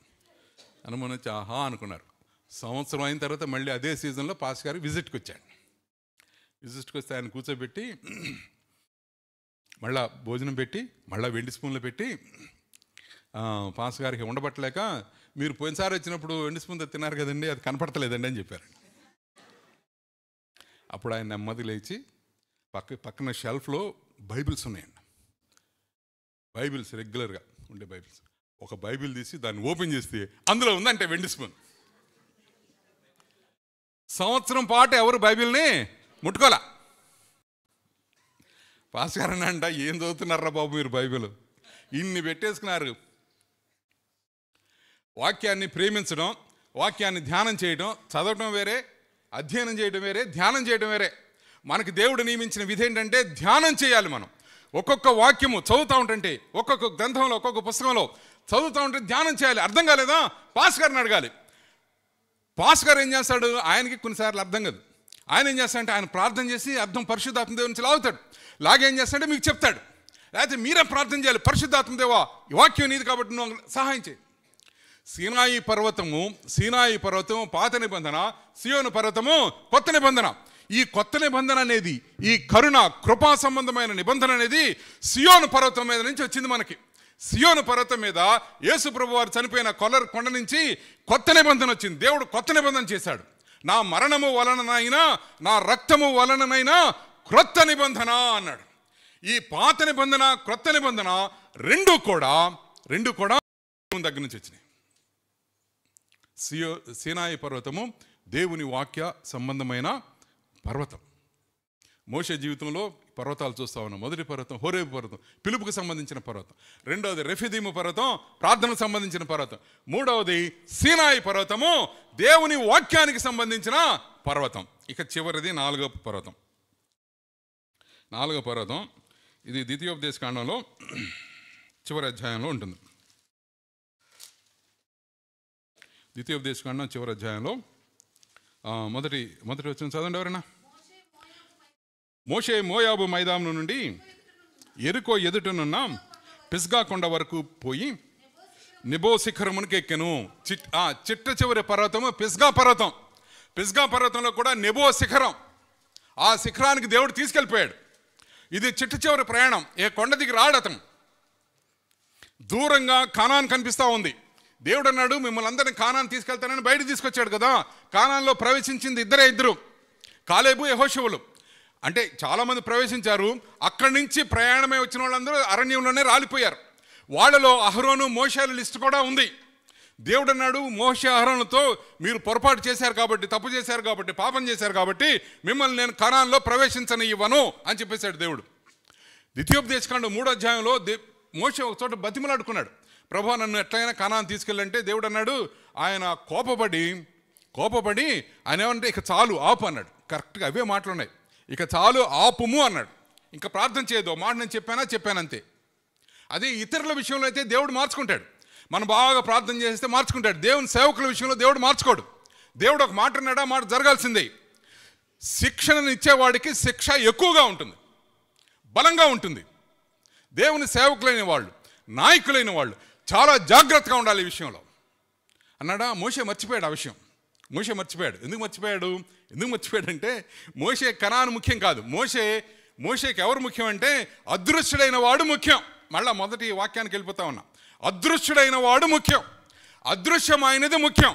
అనుమానం వచ్చి ఆహా అనుకున్నారు. సంవత్సరం అయిన తర్వాత మళ్ళీ అదే సీజన్లో పాస్ గారు విజిట్కి వచ్చాడు. విజిట్కి వస్తే ఆయన కూర్చోబెట్టి మళ్ళా భోజనం పెట్టి మళ్ళీ వెండి స్పూన్లో పెట్టి, పాస్ గారికి ఉండబట్టలేక, మీరు పోయినసారి వచ్చినప్పుడు వెండి స్పూన్తో తిన్నారు కదండి, అది కనపడతలేదండి అని చెప్పారు. అప్పుడు ఆయన నెమ్మది లేచి పక్కన షెల్ఫ్లో బైబిల్స్ ఉన్నాయండి. బైబిల్స్ రెగ్యులర్గా ఉండే బైబిల్స్. ఒక బైబిల్ తీసి దాన్ని ఓపెన్ చేస్తే అందులో ఉందంటే వెండి స్పూన్. సంవత్సరం పాటు ఎవరు బైబిల్ని ముట్టుకోలే. పాస్ గారని అంట, ఏం చదువుతున్నారా బాబు మీరు బైబిల్, ఇన్ని పెట్టేసుకున్నారు. వాక్యాన్ని ప్రేమించడం, వాక్యాన్ని ధ్యానం చేయడం, చదవటం వేరే, అధ్యయనం చేయడం వేరే, ధ్యానం చేయడం వేరే. మనకి దేవుడు నియమించిన విధి ఏంటంటే ధ్యానం చేయాలి. మనం ఒక్కొక్క వాక్యము చదువుతూ ఉంటుంటే, ఒక్కొక్క గ్రంథంలో, ఒక్కొక్క పుస్తకంలో చదువుతూ ఉంటే ధ్యానం చేయాలి. అర్థం కాలేదా పాస్ గారిని అడగాలి. పాస్ గారు ఏం చేస్తాడు, ఆయనకి కొన్నిసార్లు అర్థం కాదు. ఆయన ఏం చేస్తాడంటే ఆయన ప్రార్థన చేసి అర్థం పరిశుద్ధాత్మ దేవుని నుంచి లాగుతాడు. లాగేం చేస్తాడంటే మీకు చెప్తాడు. లేకపోతే మీరే ప్రార్థన చేయాలి, పరిశుద్ధాత్మ దేవా ఈ వాక్యం నీది కాబట్టి నువ్వు సహాయం చేయి. సీనాయి పర్వతము పాత నిబంధన, సియోను పర్వతము కొత్త నిబంధన. ఈ కొత్త నిబంధన అనేది, ఈ కరుణ కృపా సంబంధమైన నిబంధన అనేది సియోను పర్వతం మీద నుంచి వచ్చింది మనకి. సియోను పర్వతం మీద యేసు ప్రభు వారు చనిపోయిన కొండ నుంచి కొత్త నిబంధన వచ్చింది. దేవుడు కొత్త నిబంధన చేశాడు. నా మరణము వలననైనా, నా రక్తము వలననైనా క్రొత్త నిబంధన అన్నాడు. ఈ పాత నిబంధన, క్రొత్త నిబంధన రెండు కూడా దగ్గర నుంచి వచ్చినాయి. సీనాయి పర్వతము దేవుని వాక్య సంబంధమైన పర్వతం. మోషే జీవితంలో పర్వతాలు చూస్తా ఉన్నాం. మొదటి పర్వతం హోరేబు పర్వతం, పిలుపుకు సంబంధించిన పర్వతం. రెండవది రెఫిదీము పర్వతం, ప్రార్థనకు సంబంధించిన పర్వతం. మూడవది సీనాయి పర్వతము, దేవుని వాక్యానికి సంబంధించిన పర్వతం. ఇక చివరిది నాలుగో పర్వతం. ఇది ద్వితీయోపదేశ కాండంలో చివరి అధ్యాయంలో ఉంటుంది. ద్వితీయోపదేశ కాండం చివరి అధ్యాయంలో మొదటి వచ్చిన చదవండి ఎవరైనా. మోషే మోయాబు మైదానం నుండి ఎరుకో ఎదుటనున్న పిస్గా కొండ వరకు పోయి నెబో శిఖరమునికి ఎక్కెను. చిట్ట చివరి పర్వతము పిస్గా పర్వతం. పిస్గా పర్వతంలో కూడా నెబో శిఖరం. ఆ శిఖరానికి దేవుడు తీసుకెళ్ళిపోయాడు. ఇది చిట్ట చివరి ప్రయాణం. ఏ కొండ దిగి రాడు అతను. దూరంగా కానాన్ కనిపిస్తూ ఉంది. దేవుడు అన్నాడు, మిమ్మల్ని అందరినీ కానాన్ తీసుకెళ్తానని బయట తీసుకొచ్చాడు కదా. కానాన్లో ప్రవేశించింది ఇద్దరు, కాలేబు యెహోషువలు. అంటే చాలామంది ప్రవేశించారు. అక్కడి నుంచి ప్రయాణమై వచ్చిన వాళ్ళందరూ అరణ్యంలోనే రాలిపోయారు. వాళ్ళలో అహరోను మోషేల లిస్టు కూడా ఉంది. దేవుడు అన్నాడు, మోషే అహరోనుతో మీరు పొరపాటు చేశారు కాబట్టి, తప్పు చేశారు కాబట్టి, పాపం చేశారు కాబట్టి మిమ్మల్ని నేను కనాన్లో ప్రవేశించనివ్వను అని చెప్పేశాడు దేవుడు. ద్వితీయోపదేశకాండం 3వ అధ్యాయంలో మోషే ఒక చోట బతిమలాడుకున్నాడు, ప్రభు నన్ను ఎట్లయినా కనాన్ తీసుకెళ్ళంటే దేవుడు అన్నాడు, ఆయన కోపపడి ఆయన ఏమంటే ఇక చాలు ఆపు అన్నాడు. కరెక్ట్గా అవే మాటలు ఉన్నాయి. ఇక చాలు ఆపుము అన్నాడు. ఇంకా ప్రార్థన చేయదు. మాట నేను చెప్పానంతే. అదే ఇతరుల విషయంలో అయితే దేవుడు మార్చుకుంటాడు. మనం బాగా ప్రార్థన చేస్తే మార్చుకుంటాడు. దేవుని సేవకుల విషయంలో దేవుడు మార్చుకోడు. దేవుడు ఒక మాట అన్నాడు, ఆ మాట జరగాల్సిందే. శిక్షణను ఇచ్చేవాడికి శిక్ష ఎక్కువగా ఉంటుంది, బలంగా ఉంటుంది. దేవుని సేవకులైన వాళ్ళు, నాయకులైన వాళ్ళు చాలా జాగ్రత్తగా ఉండాలి ఈ విషయంలో అన్నాడా. మోషే మర్చిపోయాడు ఆ విషయం. ఎందుకు మర్చిపోయాడంటే మోషే కనాను ముఖ్యం కాదు. మోషేకి ఎవరు ముఖ్యం అంటే అదృశ్యుడైన వాడు ముఖ్యం. మళ్ళా మొదటి వాక్యానికి వెళ్ళిపోతా ఉన్నా. అదృశ్యుడైన వాడు ముఖ్యం, అదృశ్యమైనది ముఖ్యం.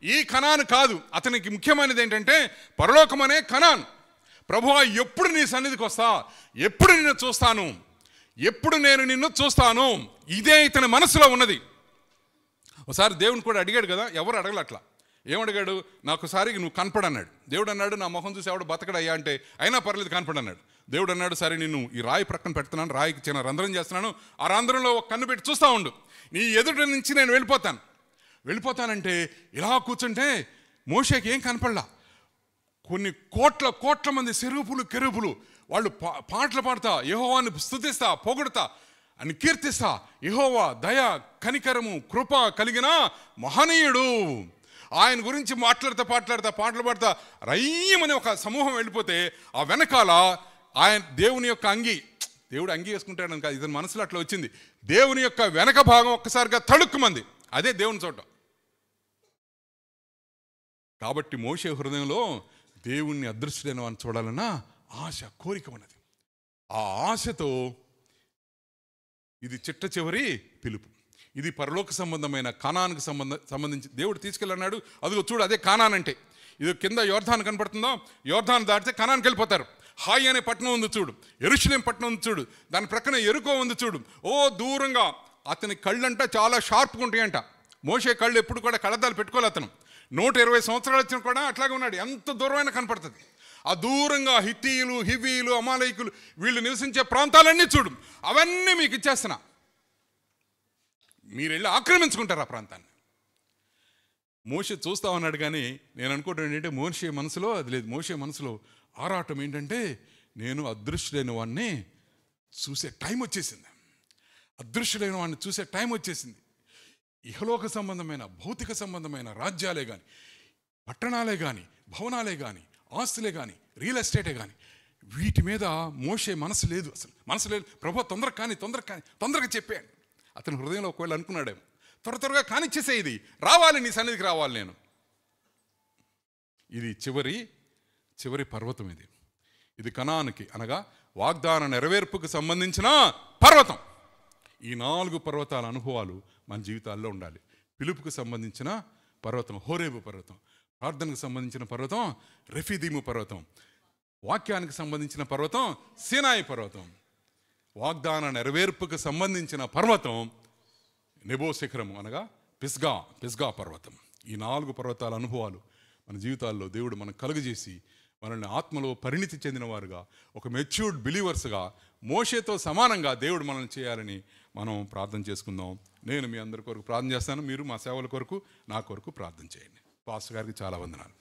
ఈ కనాను కాదు. అతనికి ముఖ్యమైనది ఏంటంటే పరలోకమనే కనాను. ప్రభువా ఎప్పుడు నీ సన్నిధికి వస్తా, ఎప్పుడు నిన్ను చూస్తాను, ఎప్పుడు నేను నిన్ను చూస్తాను, ఇదే ఇతని మనసులో ఉన్నది. ఒకసారి దేవుని కూడా అడిగాడు కదా, ఎవరు అడగల. అట్లా ఏమడిగాడు, నాకుసారి నువ్వు కనపడన్నాడు. దేవుడు అన్నాడు, నా మొహం చూసి ఎవడు బతకడయ్యా అంటే అయినా పర్లేదు కనపడన్నాడు. దేవుడు అన్నాడు, సరే నిన్ను ఈ రాయి ప్రక్కన పెడుతున్నాను, రాయికి చిన్న రంధ్రం చేస్తున్నాను, ఆ రంధ్రంలో ఒక కన్ను పెట్టి చూస్తూ ఉండు, నీ ఎదుటి నుంచి నేను వెళ్ళిపోతానంటే ఇలా కూర్చుంటే మోషేకి ఏం కనపడలా. కొన్ని కోట్ల మంది సెరూపులు కెరూపులు వాళ్ళు పాటలు పాడుతా, యెహోవాని స్తుతిస్తా, పొగుడుతా అని కీర్తిస్తా, యెహోవా దయ కనికరము కృప కలిగిన మహనీయుడు, ఆయన గురించి మాట్లాడుతా పాటలు పాడుతా రయ్యమని ఒక సమూహం వెళ్ళిపోతే ఆ వెనకాల ఆయన దేవుని యొక్క దేవుడు అంగి వేసుకుంటాడు కాదు, ఇతని మనసులో అట్లా వచ్చింది, దేవుని యొక్క వెనక భాగం ఒక్కసారిగా తడుక్కుమంది. అదే దేవుని చోట. కాబట్టి మోషే హృదయంలో దేవుణ్ణి అదృశ్యుడైన వాడిని చూడాలన్న ఆశ, కోరిక ఉన్నది. ఆ ఆశతో ఇది చిట్ట చివరి పిలుపు. ఇది పరలోక సంబంధమైన కానానికి సంబంధించి దేవుడు తీసుకెళ్ళన్నాడు. అదిగో చూడు, అదే కానాన్ అంటే. ఇది కింద యోర్దాను కనపడుతుందో, యోర్దాను దాటితే కనాన్కి వెళ్ళిపోతారు. హాయి అనే పట్టణం ఉంది చూడు, యెరూషలేం పట్టణం ఉంది చూడు, దాని ప్రక్కన ఎరుకో ఉంది చూడు. ఓ దూరంగా అతని కళ్ళంట చాలా షార్ప్గా ఉంటాయంట. మోషే కళ్ళు ఎప్పుడు కూడా కళ్ళద్దాలు పెట్టుకోవాలి. అతను 120 సంవత్సరాలు వచ్చిన కూడా అట్లాగే ఉన్నాడు. ఎంత దూరమైన కనపడుతుంది. ఆ దూరంగా హిత్తీయులు, హివీలు, అమాలయకులు వీళ్ళు నివసించే ప్రాంతాలన్నీ చూడు, అవన్నీ మీకు ఇచ్చేస్తున్నా, మీరు వెళ్ళి ఆక్రమించుకుంటారు ఆ ప్రాంతాన్ని. మోషే చూస్తా ఉన్నాడు. కానీ నేను అనుకోవటం ఏంటంటే మోషే మనసులో అది లేదు. మోషే మనసులో ఆరాటం ఏంటంటే నేను అదృశ్యుడైన వాడిని చూసే టైం వచ్చేసింది. అదృశ్యుడైన వాడిని చూసే టైం వచ్చేసింది. ఇహలోక సంబంధమైన భౌతిక సంబంధమైన రాజ్యాలే కానీ, పట్టణాలే కానీ, భవనాలే కానీ, ఆస్తులే కానీ, రియల్ ఎస్టేటే కానీ, వీటి మీద మోషే మనసు లేదు. అసలు మనసు లేదు. ప్రభు తొందరగా చెప్పాను. అతని హృదయంలో ఒకవేళ అనుకున్నాడేమో, త్వరగా కానిచ్చేసే, ఇది రావాలి, నీ సన్నిధికి రావాలి నేను. ఇది చివరి పర్వతం. ఇది కనానుకి అనగా వాగ్దాన నెరవేర్పుకు సంబంధించిన పర్వతం. ఈ 4 పర్వతాల అనుభవాలు మన జీవితాల్లో ఉండాలి. పిలుపుకు సంబంధించిన పర్వతం హోరేబు పర్వతం, ప్రార్థనకు సంబంధించిన పర్వతం రెఫీదీము పర్వతం, వాక్యానికి సంబంధించిన పర్వతం సీనాయి పర్వతం, వాగ్దాన నెరవేర్పుకు సంబంధించిన పర్వతం నెబో శిఖరము అనగా పిస్గా పర్వతం. ఈ 4 పర్వతాల అనుభవాలు మన జీవితాల్లో దేవుడు మనకు కలుగజేసి మనల్ని ఆత్మలో పరిణితి చెందిన వారుగా, ఒక మెచ్యూర్డ్ బిలీవర్స్గా, మోషేతో సమానంగా దేవుడు మనల్ని చేయాలని మనం ప్రార్థన చేసుకుందాం. నేను మీ అందరి కొరకు ప్రార్థన చేస్తాను. మీరు మా సేవల కొరకు, నా కొరకు ప్రార్థన చేయండి. పాస్టర్ గారికి చాలా వందనాలు.